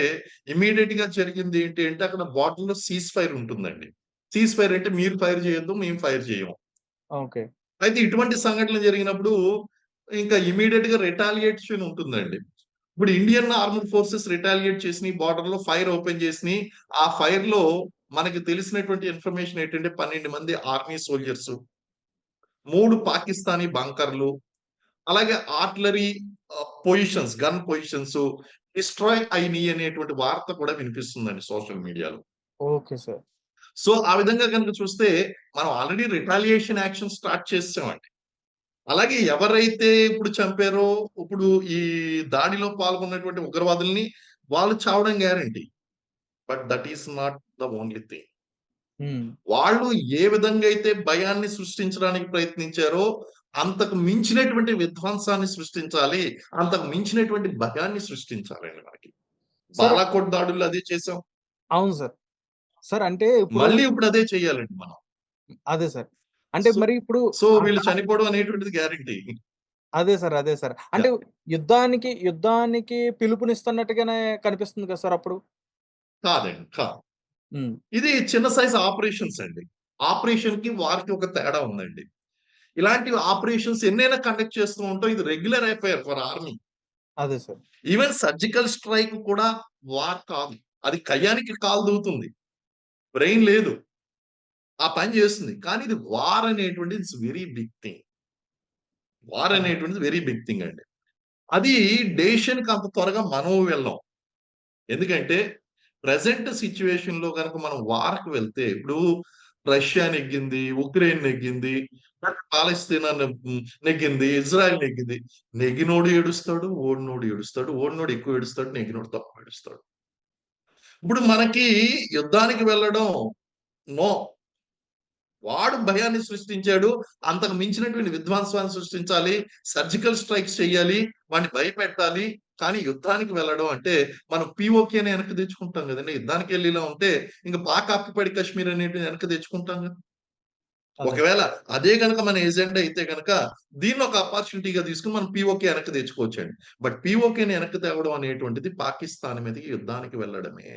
ఇమ్మీడియేట్‌గా జరిగింది ఏంటి అంటే, అక్కడ బార్డర్‌లో సీజ్ ఫైర్ ఉంటుందండి. సీజ్ ఫైర్ అంటే మీరు ఫైర్ చేయొద్దు, మేము ఫైర్ చేయము. ఓకే. అయితే ఇటువంటి సంఘటనలు జరిగినప్పుడు ఇంకా ఇమ్మీడియేట్‌గా రిటాలియేషన్ ఉంటుందండి. ఇప్పుడు ఇండియన్ ఆర్మ్డ్ ఫోర్సెస్ రిటాలియేట్ చేసినియి. బోర్డర్‌లో ఫైర్ ఓపెన్ చేసినియి. ఆ ఫైర్‌లో మనకి తెలిసినటువంటి ఇన్ఫర్మేషన్ ఏంటంటే 12 మంది ఆర్మీ సోల్జర్స్, 3 పాకిస్తానీ బంకర్‌లు, అలాగే ఆర్టిల్లరీ గన్ పొజిషన్స్ డిస్ట్రాయ్ అయినియి అనేటువంటి వార్త కూడా వినిపిస్తుందండి సోషల్ మీడియాలో. Okay sir. సో, ఆ విధంగా గనుక చూస్తే మనం ఆల్రెడీ రిటాలియేషన్ యాక్షన్ స్టార్ట్ చేసేసామండి. అలాగే ఎవరైతే ఇప్పుడు చంపారో, ఇప్పుడు ఈ దాడిలో పాల్గొన్నటువంటి ఉగ్రవాదుల్ని వాళ్ళు చావడం guarantee. But that is not the only thing. హ్మ్. వాళ్ళు ఏ విధంగా అయితే భయాన్ని సృష్టించడానికి ప్రయత్నించారో, అంతకు మించినటువంటి విధ్వంసాన్ని సృష్టించాలి. అంతకు మించినటువంటి భయాన్ని సృష్టించాలండి మనకి. సార్ బాలాకోట్ దాడుల్లో అదే చేసాం. అవును సార్. సార్ అంటే ఇప్పుడు మళ్ళీ ఇప్పుడు అదే చేయాలండి మనం. అదే సార్. అంటే సో, మరి ఇప్పుడు సో ఆ వీళ్ళు దా చనిపోవడం అనేటువంటిది గ్యారంటీ. అదే సార్. అదే సార్. అంటే యాహ్! యుద్ధానికి పిలుపునిస్తున్నట్టుగానే కనిపిస్తుంది కదా సార్ అప్పుడు. కాదండి. కాదు. హ్మ్. ఇది చిన్న సైజ్ ఆపరేషన్స్ అండి. ఆపరేషన్‌కి, వార్‌కి ఒక తేడా ఉందండి. ఇలాంటి ఆపరేషన్స్ ఎన్నైనా కండక్ట్ చేస్తూ ఉంటాం. ఇది రెగ్యులర్ అయిపోయారు ఫర్ ఆర్మీ. అదే సార్. ఈవెన్ సర్జికల్ స్ట్రైక్ కూడా వార్ కాదు. అది కయ్యానికి కాలు దూవుతుంది. బ్రెయిన్ లేదు. ఆ పని చేస్తుంది. కానీ ఇది వార్ అనేటువంటిది it's very big thing. War అదే. అనేటువంటిది వెరీ బిగ్ థింగ్ అండి. అది డెసిషన్‌కి అంత త్వరగా మనం వెళ్ళం. ఎందుకంటే ప్రెజెంట్ సిట్యుయేషన్‌లో గనక మనం వార్‌కి వెళ్తే ఇప్పుడు రష్యా నెగ్గింది, ఉక్రెయిన్ నెగ్గింది, పాలస్తీనా నెగ్గింది, ఇజ్రాయెల్ నెగ్గింది. నెగ్గినోడు ఏడుస్తాడు, ఓడినోడు ఏడుస్తాడు. ఓడినోడు ఎక్కువ ఏడుస్తాడు, నెగ్గినోడు తక్కువ ఏడుస్తాడు. ఇప్పుడు మనకి యుద్ధానికి వెళ్ళడం నో. వాడు భయాన్ని సృష్టించాడు. అంతకు మించినటువంటి విధ్వంసాన్ని సృష్టించాలి. సర్జికల్ స్ట్రైక్స్ చేయాలి. వాడిని భయపెట్టాలి. కానీ యుద్ధానికి వెళ్ళడం అంటే మనం పీఓకేని వెనక్కి తెచ్చుకుంటాం గదండీ! యుద్ధానికెళ్ళి ఇలా ఉంటే ఇంక పాక్ ఆక్యుపైడ్ కాశ్మీర్ అనేటివి వెనక్కి తెచ్చుకుంటాం గదా! అదే. ఒకవేళ అదే గనక మన ఎజెండా అయితే గనక దీన్ని ఒక అపార్చునిటీగా తీసుకొని మనం పీఓకే వెనక్కి తెచ్చుకోవచ్చండి. బట్ పీఓకేని వెనక్కి తేవడం అనేటువంటిది పాకిస్తాన్ మీదకి యుద్ధానికి వెళ్ళడమే.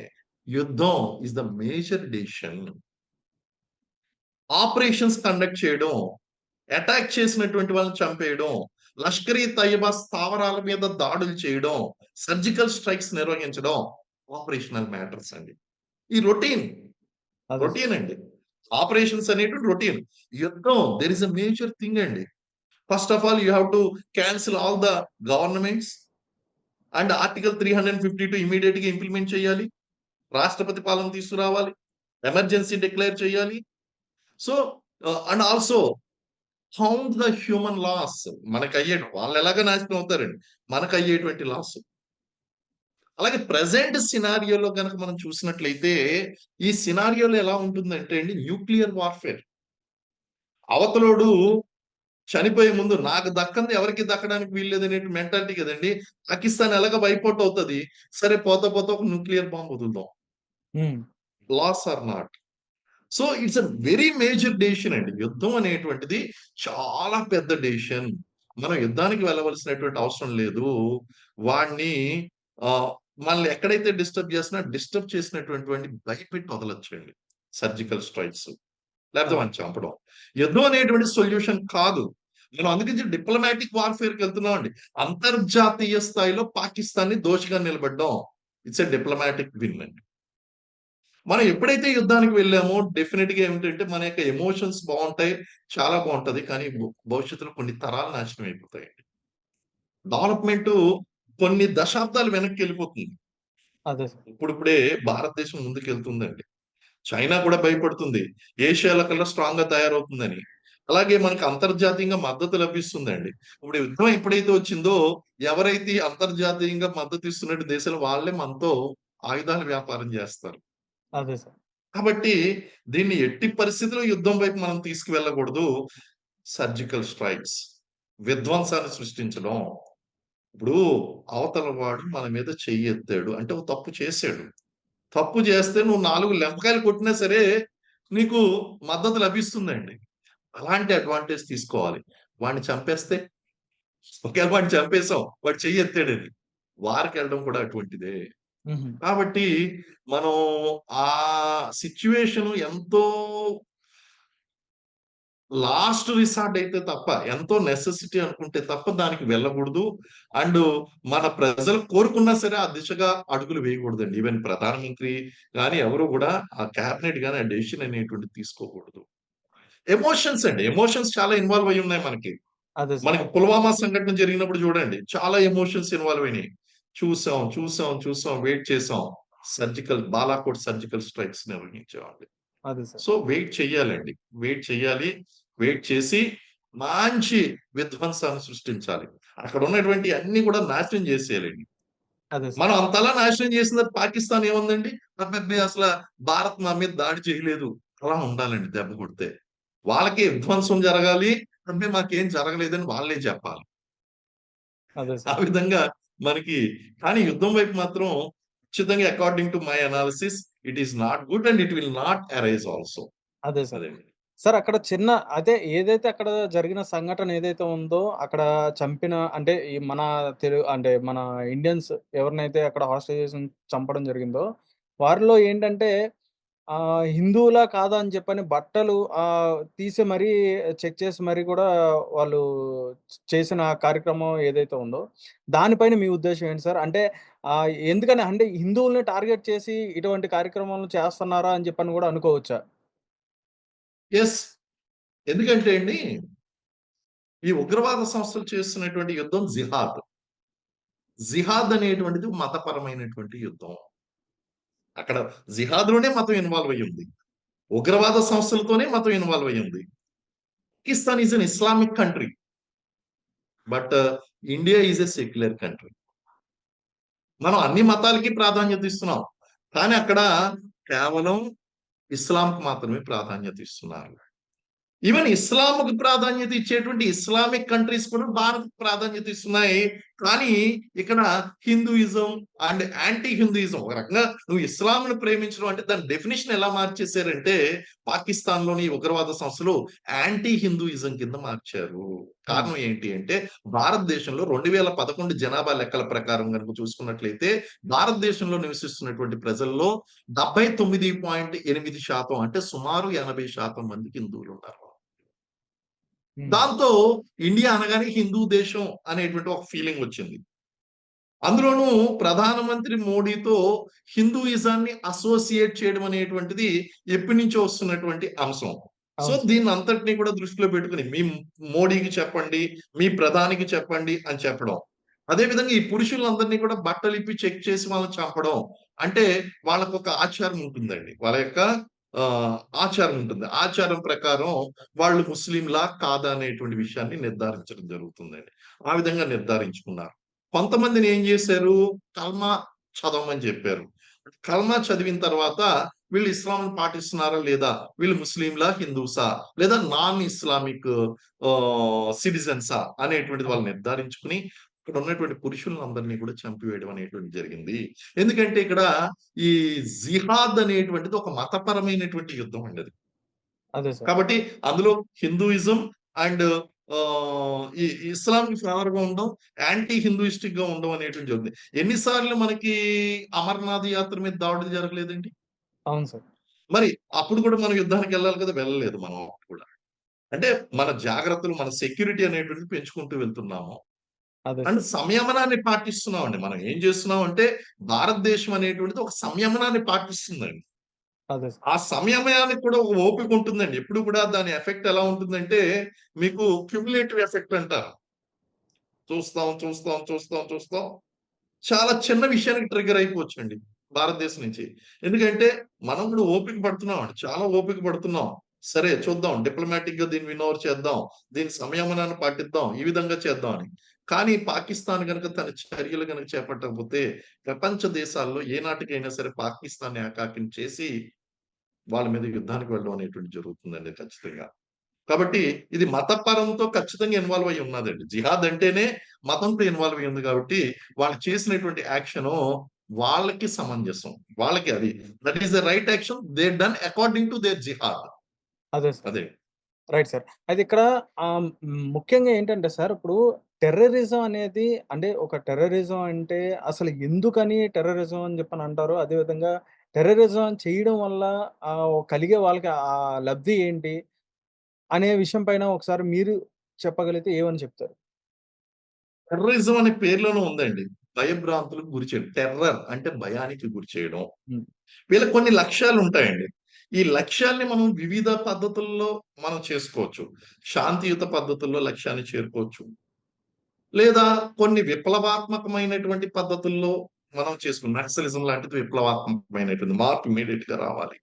యుద్ధం is the major decision. Operations conduct చేయడం, అటాక్ చేసినటువంటి వాళ్ళని చంపేయడం, లష్కర్ ఇ తయ్యబా స్థావరాల మీద దాడులు చేయడం, సర్జికల్ స్ట్రైక్స్ నిర్వహించడం ఆపరేషనల్ మ్యాటర్స్ అండి. ఈ రొటీన్, అదే సార్. రొటీన్ అండి. ఆపరేషన్స్ అనేటివి రొటీన్. యుద్ధం there is a major thing అండి. First of all you have to cancel all the governments and article 352 ఇమ్మీడియేట్‌గా ఇంప్లిమెంట్ చేయాలి. రాష్ట్రపతి పాలన తీసుకురావాలి. ఎమర్జెన్సీ డిక్లేర్ చేయాలి. So, and also hound the human loss మనకయ్యేటి వాళ్ళెలాగా నాశనం అవుతారండి. మనకయ్యేటువంటి లాస్. అలాగే ప్రెజెంట్ సినారియోలో గనక మనం చూసినట్లయితే, ఈ సినారియోలో ఎలా ఉంటుందంటే అండి న్యూక్లియర్ వార్‌ఫేర్. అవతలోడు చనిపోయే ముందు నాకు దక్కంది ఎవరికీ దక్కడానికి వీల్లేదనే మెంటాలిటీ కదండీ. పాకిస్తాన్ ఎలాగో వైపౌట్ అవుతది. సరే పోతా పోతా ఒక న్యూక్లియర్ బాంబ్ వదులుదాం. Hmm. Loss or not. So, it's a very major decision అండి. యుద్ధం అనేటువంటిది చాలా పెద్ద డెసిషన్. మనం యుద్ధానికి వెళ్ళవలసినటువంటి అవసరం లేదు. వాడిని ఆహ్, మనల్ని ఎక్కడైతే డిస్టర్బ్ చేసినటువంటి వాడిని భయపెట్టి వదలొచ్చండి. Surgical strikes. లేకపోతే అదే. వాడిని చంపడం. యుద్ధం అనేటువంటి సొల్యూషన్ కాదు. మనం అందుకే డిప్లొమాటిక్ వార్‌ఫేర్‌కెళ్తున్నామండి. అంతర్జాతీయ స్థాయిలో పాకిస్తాన్‌ని దోషిగా నిలబెట్టడం. ఇట్స్ ఎ డిప్లొమాటిక్ విన్ అండి. మనం ఎప్పుడైతే యుద్ధానికి వెళ్ళామో డెఫినిట్‌గా ఏమిటంటే మన యొక్క ఎమోషన్స్ బావుంటాయి. చాలా బావుంటది. కానీ భవిష్యత్తులో కొన్ని తరాలు నాశనం అయిపోతాయండి. డెవలప్‌మెంటు కొన్ని దశాబ్దాలు వెనక్కెళ్ళిపోతుంది. అదే సార్. ఇప్పుడిప్పుడే భారతదేశం ముందుకెళ్తుందండి. చైనా కూడా భయపడుతుంది. ఏషియాలో కల్లా స్ట్రాంగ్‌గా తయారవుతుందని. అలాగే మనకు అంతర్జాతీయంగా మద్దతు లభిస్తుందండి. ఇప్పుడు యుద్ధం ఎప్పుడైతే వచ్చిందో ఎవరైతే అంతర్జాతీయంగా మద్దతు ఇస్తున్నట్టు దేశాలు వాళ్ళే మనతో ఆయుధాల వ్యాపారం జేస్తారు. అదే సార్. కాబట్టి దీన్ని ఎట్టి పరిస్థితిలో యుద్ధం వైపు మనం తీసుకువెళ్ళకూడదు. సర్జికల్ స్ట్రైక్స్, విధ్వంసాన్ని సృష్టించడం. ఇప్పుడు అవతల వాడు మన మీద చెయ్యెత్తాడు. అంటే ఒక తప్పు చేసాడు. తప్పు చేస్తే నువ్వు 4 లెంపకాయలు కొట్టినా సరే నీకు మద్దతు లభిస్తుందండి. అలాంటి అడ్వాంటేజ్ తీసుకోవాలి. వాడిని చంపేస్తే? ఒకవేళ వాడిని చంపేసాం. వాడు చెయ్యెత్తాడని. వార్‌కెళ్ళడం కూడా అటువంటిదే. హుహు. కాబట్టి మనం ఆ సిట్యుయేషన్ ఎంతో లాస్ట్ రిసార్ట్ అయితే తప్ప, ఎంతో నెసెసిటీ అనుకుంటే తప్ప దానికి వెళ్ళకూడదు. అండ్ మన ప్రజలు కోరుకున్నా సరే ఆ దిశగా అడుగులు వేయకూడదండి. ఈవెన్ ప్రధానమంత్రి గాని ఎవరు గూడా ఆ క్యాబినెట్ గాని ఆ డెసిషన్ అనేటువంటిది తీసుకోకూడదు. ఎమోషన్స్ అండి. ఎమోషన్స్ చాలా ఇన్వాల్వ్ అయ్యి ఉన్నాయి మనకి. అదే సార్. మనకి పుల్వామా సంఘటన జరిగినప్పుడు చూడండి. చాలా ఎమోషన్స్ ఇన్వాల్వ్ అయినాయి. చూసాం, వెయిట్ చేసాం. బాలాకోట్ సర్జికల్ స్ట్రైక్స్ నిర్వహించామండి. అదే సార్. సో, వెయిట్ చెయ్యాలండి. వెయిట్ చెయ్యాలి. వెయిట్ చేసి మంచి విధ్వంసాన్ని సృష్టించాలి. అక్కడ ఉన్నటువంటి అన్నీ కూడా నాశనం చేసేయాలండి. అదే సార్. మనం అంతలా నాశనం చేసిన తర్వాత పాకిస్తాన్ ఏముందండి? అబ్బబ్బే! భారత్ మా మీద దాడి చేయలేదు. అలా ఉండాలండి దెబ్బ కొడితే. వాళ్ళకి విధ్వంసం జరగాలి. అబ్బే! మాకేం జరగలేదని వాళ్ళే చెప్పాలి. అదే ఆ సార్. విధంగా మనకి కానీ యుద్ధం వైపు మాత్రం ఖచ్చితంగా according to my analysis it is not good and it will not arise also. అదే సార్. అదండి. సార్ అక్కడ చిన్న అదే ఏదైతే అక్కడ జరిగిన సంఘటన ఏదైతే ఉందో, అక్కడ చంపిన అంటే ఈ మన అంటే మన ఇండియన్స్ ఎవరినైతే అక్కడ హాస్టేజెస్‌ని చంపడం జరిగిందో, వారిలో ఏంటంటే హిందువులా కాదా అని చెప్పని బట్టలు తీసి మరీ చెక్ చేసి మరీ కూడా వాళ్ళు చేసిన కార్యక్రమం ఏదైతే ఉందో, దానిపైన మీ ఉద్దేశ్యం ఏంటి సార్? అంటే ఎందుకని అంటే హిందువుల్ని టార్గెట్ చేసి ఇటువంటి కార్యక్రమాలు చేస్తున్నారా అని చెప్పని కూడా అనుకోవచ్చా? యెస్. ఎందుకంటే అండి, ఈ ఉగ్రవాద సంస్థలు చేస్తున్నటువంటి యుద్ధం జిహాద్. జిహాద్ అనేటువంటిది మతపరమైనటువంటి యుద్ధం. అక్కడ జిహాద్‌లోనే మతం ఇన్వాల్వ్ అయ్యుంది. ఉగ్రవాద సంస్థలతోనే మతం ఇన్వాల్వ్ అయ్యింది. Pakistan is an Islamic country. But India is a secular country. మనం అన్ని మతాలకి ప్రాధాన్యత ఇస్తున్నాం. కానీ అక్కడ కేవలం ఇస్లాంకి మాత్రమే ప్రాధాన్యత ఇస్తున్నారు. ఈవెన్ ఇస్లాంకి ప్రాధాన్యత ఇచ్చేటువంటి ఇస్లామిక్ కంట్రీస్ కూడా భారత్‌కి ప్రాధాన్యత ఇస్తున్నాయి. కానీ ఇక్కడ హిందూయిజం అండ్ యాంటీ హిందూయిజం ఒక రకంగా నువ్వు ఇస్లాంని ప్రేమించడం అంటే దాని డెఫినిషన్ ఎలా మార్చేసారంటే పాకిస్తాన్‌లోని ఉగ్రవాద సంస్థలు యాంటీ హిందూయిజం కింద మార్చారు. హ్మ్. కారణం ఏంటి అంటే భారతదేశంలో 2011 జనాభా లెక్కల ప్రకారం గనుక చూసుకున్నట్లయితే భారతదేశంలో నివసిస్తున్నటువంటి ప్రజల్లో 79.8% అంటే సుమారు 80% మంది హిందువులున్నారు. హ్మ్. దాంతో ఇండియా అనగానే హిందూ దేశం అనేటువంటి ఒక ఫీలింగ్ వచ్చింది. అందులోనూ ప్రధానమంత్రి మోడీతో హిందూయిజాన్ని అసోసియేట్ చేయడం అనేటువంటిది ఎప్పటినుంచో వస్తున్నటువంటి అంశం. సో అవును సార్. దీన్నంతటిని కూడా దృష్టిలో పెట్టుకొని మీ మోడీకి చెప్పండి, మీ ప్రధానికి చెప్పండి అని చెప్పడం. అదే విధంగా ఈ పురుషులందరినీ కూడా బట్టలిప్పి చెక్ చేసి వాళ్ళని చంపడం. అంటే వాళ్ళకొక ఆచారం ఉంటుందండి. వాళ్ళ యొక్క ఆచారం ఉంటుంది. ఆచారం ప్రకారం వాళ్ళు ముస్లింలా కాదా అనేటువంటి విషయాన్ని నిర్ధారించడం జరుగుతుందండి. ఆ విధంగా నిర్ధారించుకున్నారు. కొంతమందిని ఏం చేశారు? కల్మా చదవమని చెప్పారు. కల్మా చదివిన తర్వాత వీళ్ళు ఇస్లాంని పాటిస్తున్నారా లేదా? వీళ్ళు ముస్లింలా? హిందూసా? లేదా నాన్ ఇస్లామిక్ సిటిజన్సా? అనేటువంటిది అవును. వాళ్ళు నిర్ధారించుకొని ఇక్కడ ఉన్నటువంటి పురుషులందరినీ కూడా చంపివేయడం అనేటువంటిది జరిగింది. ఎందుకంటే ఇక్కడ ఈ జిహాద్ అనేటువంటిది ఒక మతపరమైనటువంటి యుద్ధం అండి అది. అదే సార్. కాబట్టి అందులో హిందూయిజం అండ్ ఈ ఇస్లాంకి ఫేవర్‌గా ఉండడం, యాంటీ హిందూయిస్టిక్‌గా ఉండడం అనేటువంటిది జరుగుతుంది. ఎన్ని సార్లు మనకి అమర్నాథ్ యాత్ర మీద దాడులు జరగలేదండి? అవును సార్. మరి అప్పుడు కూడా మనం యుద్ధానికెళ్ళాలి కదా! వెళ్ళలేదు మనం అప్పుడు కూడా. అంటే మన జాగ్రత్తలు, మన సెక్యూరిటీ అనేటువంటిది పెంచుకుంటూ వెళ్తున్నాము. అదే అండ్ సార్. సంయమనాన్ని పాటిస్తున్నామండి. మనం ఏం చేస్తున్నాం అంటే భారతదేశం అనేటువంటిది ఒక సంయమనాన్ని పాటిస్తుందండి. అదే సార్. ఆ సంయమయానికి కూడా ఒక ఓపిక ఉంటుందండి. ఎప్పుడు కూడా దాని ఎఫెక్ట్ ఎలా ఉంటుందంటే మీకు క్యుములేటివ్ ఎఫెక్ట్ అంటారు. చూస్తాం, చూస్తాం, చూస్తాం, చూస్తాం. చాలా చిన్న విషయానికి ట్రిగ్గర్ అయిపోవచ్చండి భారతదేశం నుంచి. ఎందుకంటే మనం కూడా ఓపిక పడుతున్నామండి. చాలా ఓపిక పడుతున్నాం. సరే చూద్దాం డిప్లొమాటిక్‌గా దీన్ని విన్ ఓవర్ చేద్దాం. దీని సంయమనాన్ని పాటిద్దాం. ఈ విధంగా చేద్దాం అని. కానీ పాకిస్తాన్ గనుక తన చర్యలు గనుక చేపట్టకపోతే ప్రపంచ దేశాల్లో ఏనాటికైనా సరే పాకిస్తాన్‌ని ఏకాకిని చేసి వాళ్ళ మీద యుద్ధానికి వెళ్ళడం అనేటువంటిది జరుగుతుందండి ఖచ్చితంగా. కాబట్టి ఇది మతపరంతో ఖచ్చితంగా ఇన్వాల్వ్ అయ్యి ఉన్నదండి. జిహాద్ అంటేనే మతంతో ఇన్వాల్వ్ అయ్యి ఉంది కాబట్టి, వాళ్ళు చేసినటువంటి యాక్షను వాళ్ళకి సమంజసం. వాళ్ళకి అది that is the right action they done according to their jihad. అదే సార్. అదే. Right sir. అయితే ఇక్కడ ముఖ్యంగా ఏంటంటే సార్, ఇప్పుడు టెర్రరిజం అనేది అంటే ఒక టెర్రరిజం అంటే అసలు ఎందుకని టెర్రరిజం అని చెప్పని అంటారు? అదేవిధంగా టెర్రరిజం చేయడం వల్ల కలిగే వాళ్ళకి లబ్ధి ఏంటి? అనే విషయం పైన ఒకసారి మీరు చెప్పగలిగితే ఏమని చెప్తారు? టెర్రరిజం అనే పేరులోనే ఉందండి. భయభ్రాంతులకు గురి చేయడం. టెర్రర్ అంటే భయానికి గురి చేయడం. హ్మ్. వీళ్ళకి కొన్ని లక్ష్యాలుంటాయండి. ఈ లక్ష్యాల్ని మనం వివిధ పద్ధతుల్లో మనం చేసుకోవచ్చు. శాంతియుత పద్ధతుల్లో లక్ష్యాన్ని చేరుకోవచ్చు. లేదా కొన్ని విప్లవాత్మకమైనటువంటి పద్ధతుల్లో మనం చేసుకున్నాం. నక్సలిజం లాంటిది విప్లవాత్మకమైనటువంటి మార్పు ఇమ్మీడియేట్‌గా రావాలి.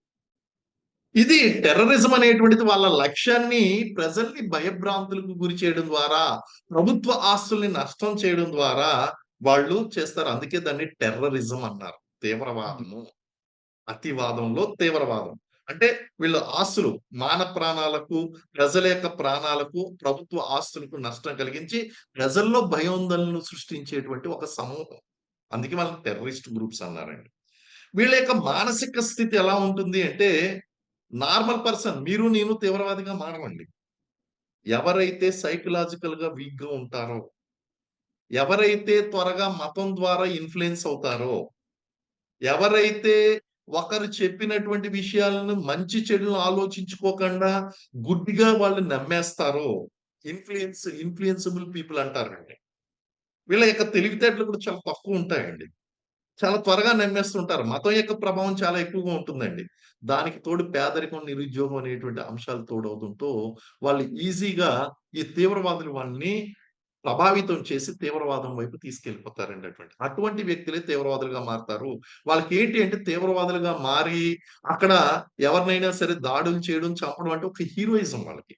ఇది టెర్రరిజం అనేటువంటిది వాళ్ళ లక్ష్యాన్ని ప్రజల్ని భయభ్రాంతులకు గురి చేయడం ద్వారా, ప్రభుత్వ ఆస్తుల్ని నష్టం చేయడం ద్వారా వాళ్ళు చేస్తారు. అందుకే దాన్ని టెర్రరిజం అన్నారు. హ్మ్. తీవ్రవాదము. అతివాదంలో తీవ్రవాదం. అంటే వీళ్ళు ఆస్తులు, మాన ప్రాణాలకు, ప్రజల యొక్క ప్రాణాలకు, ప్రభుత్వ ఆస్తులకు నష్టం కలిగించి, ప్రజల్లో భయోందనలు సృష్టించేటువంటి ఒక సమూహం. అందుకే వాళ్ళని టెర్రరిస్ట్ గ్రూప్స్ అన్నారండి. వీళ్ళ యొక్క మానసిక స్థితి ఎలా ఉంటుంది అంటే, నార్మల్ పర్సన్ మీరు నేను తీవ్రవాదిగా మారమండి. ఎవరైతే సైకలాజికల్‌గా వీక్‌గా ఉంటారో, ఎవరైతే త్వరగా మతం ద్వారా ఇన్‌ఫ్లూయెన్స్ అవుతారో, ఎవరైతే ఒకరు చెప్పినటువంటి విషయాలను మంచి చెడులను ఆలోచించుకోకుండా గుడ్డిగా వాళ్ళు నమ్మేస్తారో ఇన్‌ఫ్లుయెన్సబుల్ పీపుల్ అంటారండి. వీళ్ళ యొక్క తెలివితేటలు కూడా చాలా తక్కువుంటాయండి. చాలా త్వరగా నమ్మేస్తుంటారు. మతం యొక్క ప్రభావం చాలా ఎక్కువగా ఉంటుందండి. దానికి తోడు పేదరికం, నిరుద్యోగం అనేటువంటి అంశాలు తోడవడంతో వాళ్ళు ఈజీగా ఈ తీవ్రవాదులు వాళ్ళని ప్రభావితం చేసి తీవ్రవాదం వైపు తీసుకెళ్ళిపోతారండి అటువంటి వ్యక్తులే తీవ్రవాదులుగా మారతారు. వాళ్ళకేంటి అంటే తీవ్రవాదులుగా మారి అక్కడ ఎవరినైనా సరే దాడులు చేయడం, చంపడం అంటే ఒక హీరోయిజం వాళ్ళకి.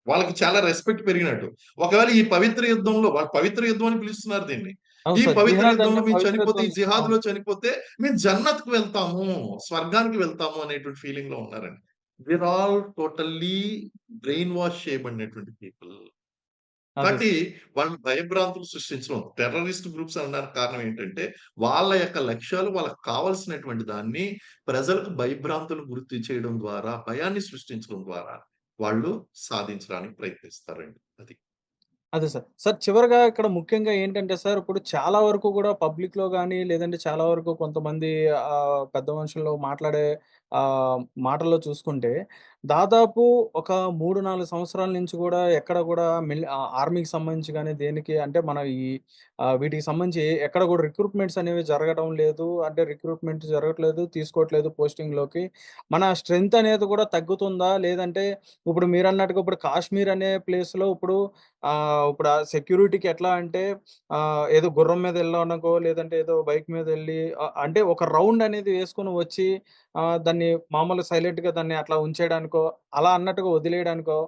వాళ్ళకి చాలా రెస్పెక్ట్ పెరిగినట్టు. ఒకవేళ ఈ పవిత్ర యుద్ధంలో వాళ్ళు పవిత్ర యుద్ధం అని పిలుస్తున్నారు దీన్ని. అవును ఈ సార్. పవిత్ర జిహాద్ అంటే యుద్ధంలో మేము చనిపోతే, ఈ పవిత్రత్వం. అవును. జిహాద్‌లో చనిపోతే మేము జన్నత్‌కి వెళ్తాము, స్వర్గానికి వెళ్తాము అనేటువంటి ఫీలింగ్‌లో ఉన్నారండి. We're all totally brain wash చేయబడినటువంటి పీపుల్. అదే కాబట్టి సార్. వాళ్ళు భయభ్రాంతులు సృష్టించడం. టెర్రరిస్ట్ గ్రూప్స్ అనడానికి కారణం ఏంటంటే, వాళ్ళ యొక్క లక్ష్యాలు వాళ్ళకి కావాల్సినటువంటి దాన్ని ప్రజలకు భయభ్రాంతులు గుర్తు చేయడం ద్వారా, భయాన్ని సృష్టించడం ద్వారా వాళ్ళు సాధించడానికి ప్రయత్నిస్తారండి. అది. అదే సార్. సార్ చివరగా ఇక్కడ ముఖ్యంగా ఏంటంటే సార్, ఇప్పుడు చాలా వరకు గూడా పబ్లిక్‌లో గాని, లేదంటే చాలా వరకు కొంతమంది పెద్ద మనుషులు మాట్లాడే మాటల్లో చూసుకుంటే, దాదాపు ఒక 3, 4 సంవత్సరాల నుంచి గూడా ఎక్కడ గూడా ఆర్మీకి సంబంధించి గాని, దేనికి అంటే మన ఈ వీటికి సంబంధించి ఎక్కడ గూడా రిక్రూట్‌మెంట్స్ అనేవి జరగడం లేదు. అంటే రిక్రూట్‌మెంట్ జరగట్లేదు, తీసుకోవట్లేదు పోస్టింగ్‌లోకి. మన స్ట్రెంత్ అనేది గూడా తగ్గుతుందా? లేదంటే ఇప్పుడు మీరన్నట్టుగా ఇప్పుడు కాశ్మీర్ అనే ప్లేస్‌లో ఇప్పుడు ఆ సెక్యూరిటీకి ఎట్లా అంటే ఏదో గుర్రం మీద ఎళ్ళడానికో, లేదంటే ఏదో బైక్ మీదెళ్ళి అంటే ఒక రౌండ్ అనేది వేసుకొని వచ్చి దాన్ని మామూలుగా సైలెంట్‌గా దాన్ని అట్లా ఉంచేయడానికో, అలా అన్నట్టుగా వదిలేయడానికో,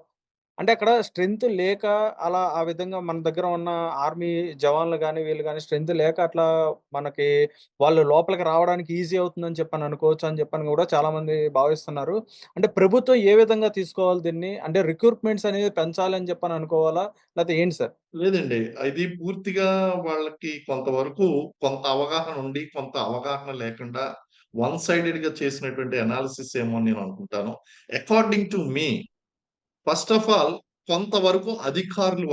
అంటే అక్కడ స్ట్రెంత్ లేక అలా ఆ విధంగా మన దగ్గర ఉన్న ఆర్మీ జవాన్లు గాని, వీళ్ళు గాని స్ట్రెంత్ లేక అట్లా మనకి వాళ్ళు లోపలికి రావడానికి ఈజీ అవుతుందని చెప్పని అనుకోవచ్చు అని చెప్పని గూడా చాలామంది భావిస్తున్నారు. అంటే ప్రభుత్వం ఏ విధంగా తీసుకోవాలి దీన్ని? అంటే రిక్రూట్‌మెంట్స్ అనేది పెంచాలని చెప్పని అనుకోవాలా? లేతే ఏంటి సార్? లేదండి. ఇది పూర్తిగా వాళ్ళకి కొంతవరకు కొంత అవగాహన ఉండి, కొంత అవగాహన లేకుండా వన్ సైడెడ్‌గా చేసినటువంటి అనాలిసిస్ ఏమో అని నేను అనుకుంటాను. According to me first of all కొంతవరకు అధికారుల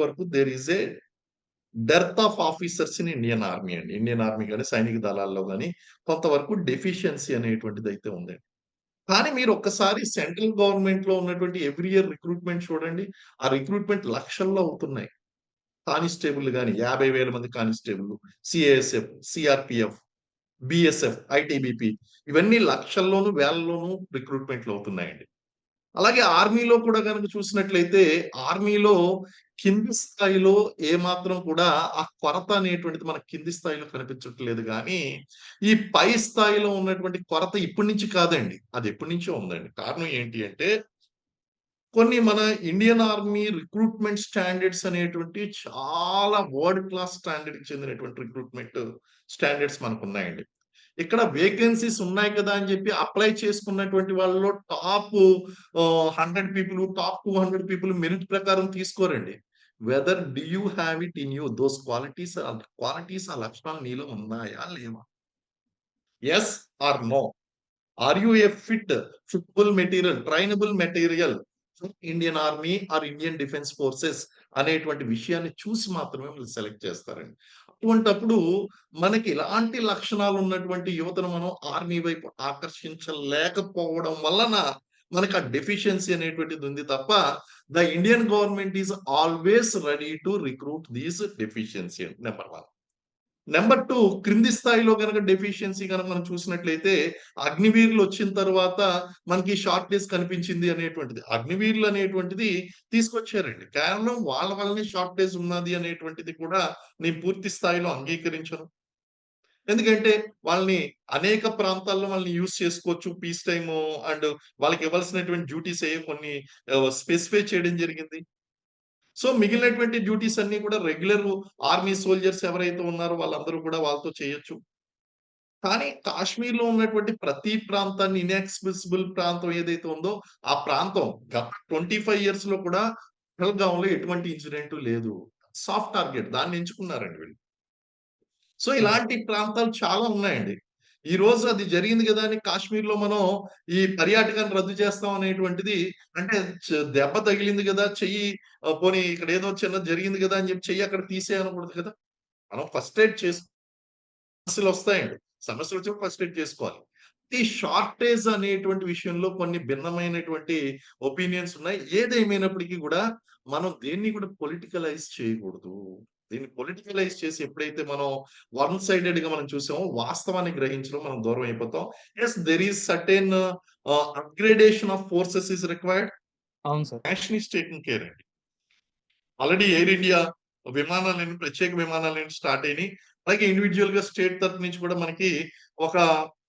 వరకు there is a dearth of officers in Indian army అండి. ఇండియన్ ఆర్మీ గాని, సైనిక దళాల్లో గాని కొంతవరకు డెఫిషియన్సీ అనేటువంటిదైతే ఉందండి. కానీ మీరు ఒక్కసారి సెంట్రల్ గవర్నమెంట్‌లో ఉన్నటువంటి ఎవ్రీ ఇయర్ రిక్రూట్‌మెంట్ చూడండి. ఆ రిక్రూట్‌మెంట్ లక్షల్లో అవుతున్నాయి. కానిస్టేబుల్ గాని 50,000 మంది కానిస్టేబుల్‌లు, సీఏఎస్ఎఫ్, సీఆర్‌పీఎఫ్, బీఎస్ఎఫ్, ఐటీబీపీ ఇవన్నీ లక్షల్లోను, వేలల్లోనూ రిక్రూట్‌మెంట్‌లు అవుతున్నాయండి. అలాగే ఆర్మీలో కూడా గనక చూసినట్లయితే, ఆర్మీలో కింది స్థాయిలో ఏమాత్రం కూడా ఆ కొరత అనేటువంటిది మనకు కింది స్థాయిలో కనిపించట్లేదు గానీ, ఈ పై స్థాయిలో ఉన్నటువంటి కొరత ఇప్పటి నుంచి కాదండి. అది ఎప్పటినుంచో ఉందండి. కారణం ఏంటి అంటే, కొన్ని మన ఇండియన్ ఆర్మీ రిక్రూట్‌మెంట్ స్టాండర్డ్స్ అనేటువంటివి చాలా వరల్డ్ క్లాస్ స్టాండర్డ్‌కి చెందినటువంటి రిక్రూట్‌మెంట్ స్టాండర్డ్స్ మనకున్నాయండి. ఇక్కడ వేకెన్సీస్ ఉన్నాయి కదా అని చెప్పి అప్లై చేసుకున్నటువంటి వాళ్ళలో top 100 people, top 200 people merit ప్రకారం తీసుకోరండి. Whether do you have it in you those qualities ఆ లక్షణాలు నీలో ఉన్నాయా? లేవా? Yes or no? Are you a fitable material, trainable material for Indian army or Indian defence forces అనేటువంటి విషయాన్ని చూసి మాత్రమే వీళ్ళు సెలెక్ట్ చేస్తారండి. అటువంటప్పుడు మనకి ఇలాంటి లక్షణాలు ఉన్నటువంటి యువతను మనం ఆర్మీ వైపు ఆకర్షించలేకపోవడం వలన మనకు ఆ డెఫిషియన్సీ అనేటువంటిది ఉంది తప్ప the Indian government is always ready to recruit these deficiency number 1. Number 2 క్రింది స్థాయిలో గనక డెఫిషియన్సీ గనక మనం చూసినట్లయితే, అగ్నివీరులొచ్చిన తరువాత మనకి షార్టేజ్ కనిపించింది అనేటువంటిది. అగ్నివీరులు అనేటువంటిది తీసుకొచ్చారండి. కేవలం వాళ్ళ వల్లనే షార్టేజ్ ఉన్నది అనేటువంటిది కూడా నేను పూర్తి స్థాయిలో అంగీకరించను. ఎందుకంటే వాళ్ళని అనేక ప్రాంతాల్లో వాళ్ళని యూజ్ చేసుకోవచ్చు. పీస్ టైము అండ్ వాళ్ళకి ఇవ్వాల్సినటువంటి డ్యూటీస్ ఏయో కొన్ని స్పెసిఫై చేయడం జరిగింది. సో, మిగిలినటువంటి డ్యూటీస్ అన్నీ కూడా రెగ్యులర్ ఆర్మీ సోల్జర్స్ ఎవరైతే ఉన్నారో వాళ్ళందరూ కూడా వాళ్ళతో చేయొచ్చు. కానీ కాశ్మీర్‌లో ఉన్నటువంటి ప్రతి ప్రాంతాన్ని ఇనాక్సెసిబుల్ ప్రాంతం ఏదైతే ఉందో, ఆ ప్రాంతం గత 25 ఇయర్స్‌లో కూడా పహల్గామ్‌లో ఎటువంటి ఇన్సిడెంట్ లేదు. సాఫ్ట్ టార్గెట్ దాన్ని ఎంచుకున్నారండి వీళ్ళు. సో, అదే. ఇలాంటి ప్రాంతాలు చాలా ఉన్నాయండి. ఈరోజు అది జరిగింది గదా! అని కాశ్మీర్‌లో మనం ఈ పర్యాటకాన్ని రద్దు చేస్తాం అనేటువంటిది అంటే దెబ్బ తగిలింది గదా! చెయ్యి పోనీ ఇక్కడేదో చిన్నది జరిగింది గదా! అని చెప్పి చెయ్యి అక్కడ తీసేయనకూడదు కదా! మనం ఫస్ట్ ఎయిడ్ సమస్యలొస్తాయండి. సమస్యలు వచ్చినప్పుడు ఫస్ట్ ఎయిడ్ చేసుకోవాలి. ఈ షార్టేజ్ అనేటువంటి విషయంలో కొన్ని భిన్నమైనటువంటి ఒపీనియన్స్ ఉన్నాయి. ఏదేమైనప్పటికీ కూడా మనం దేన్ని కూడా పొలిటికలైజ్ చేయకూడదు. దీన్ని పొలిటికలైజ్ చేసి ఎప్పుడైతే మనం వన్ సైడెడ్ గా మనం చూసామో వాస్తవాన్ని గ్రహించడం మనం దూరం అయిపోతాం. Yes, there is certain upgradation of forces is required. అవును sir. Nation is taking care అండి. ఆల్రెడీ ఎయిర్ ఇండియా విమానాలు ప్రత్యేక విమానాలు స్టార్ట్ అయినాయి. అలాగే ఇండివిజువల్ గా స్టేట్ తరఫు నుంచి కూడా మనకి ఒక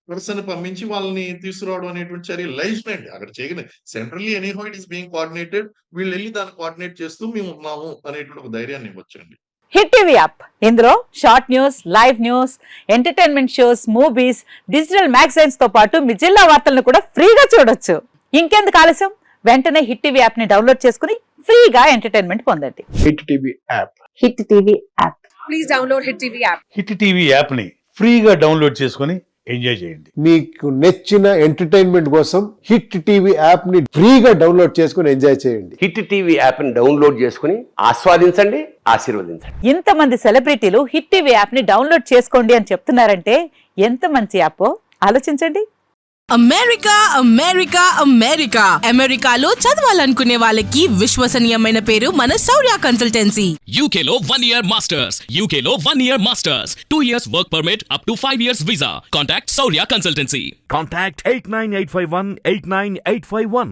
పర్సన్ పంపించి వాళ్ళని తీసుకురావడం అనేటువంటి చర్య లైఫ్ అండి. అక్కడ చేయగలి centrally anyhow it is being coordinated. వీళ్ళు వెళ్ళి దాన్ని కోఆర్డినేట్ చేస్తూ మేము ఉన్నాము అనేటువంటి ఒక ధైర్యాన్ని ఇవ్వచ్చండి. హిట్ టీవీ యాప్, ఇందులో short news, live news, entertainment shows, movies, digital magazines తో పాటు మీ జిల్లా వార్తలను కూడా ఫ్రీగా చూడొచ్చు. ఇంకెందుకు ఆలస్యం, వెంటనే హిట్ టీవీ యాప్ ని డౌన్లోడ్ చేసుకుని ఫ్రీగా ఎంటర్టైన్మెంట్ పొందండి. Hit TV app. Hit TV app. Please download Hit TV app. Hit TV యాప్ని ఫ్రీగా డౌన్లోడ్ చేసుకొని ఎంజాయ్ చేయండి. మీకు నచ్చిన ఎంటర్టైన్మెంట్ కోసం హిట్ టీవీ యాప్ ని ఫ్రీగా డౌన్లోడ్ చేసుకుని ఎంజాయ్ చేయండి. హిట్ టీవీ యాప్ని డౌన్లోడ్ చేసుకుని ఆస్వాదించండి, ఆశీర్వదించండి. ఇంతమంది సెలబ్రిటీలు హిట్ టీవీ యాప్ ని డౌన్లోడ్ చేసుకోండి అని చెప్తున్నారంటే ఎంత మంచి యాప్ ఆలోచించండి. అమెరికా అమెరికా అమెరికా అమెరికాలో చదవాలనుకునే వాళ్ళకి విశ్వసనీయమైన పేరు మన శౌర్య కన్సల్టెన్సీ. UK లో 1 year masters. UK లో 1 year masters. 2 years work permit up to 5 years visa. Contact Saurya Consultancy. Contact 89851 89851.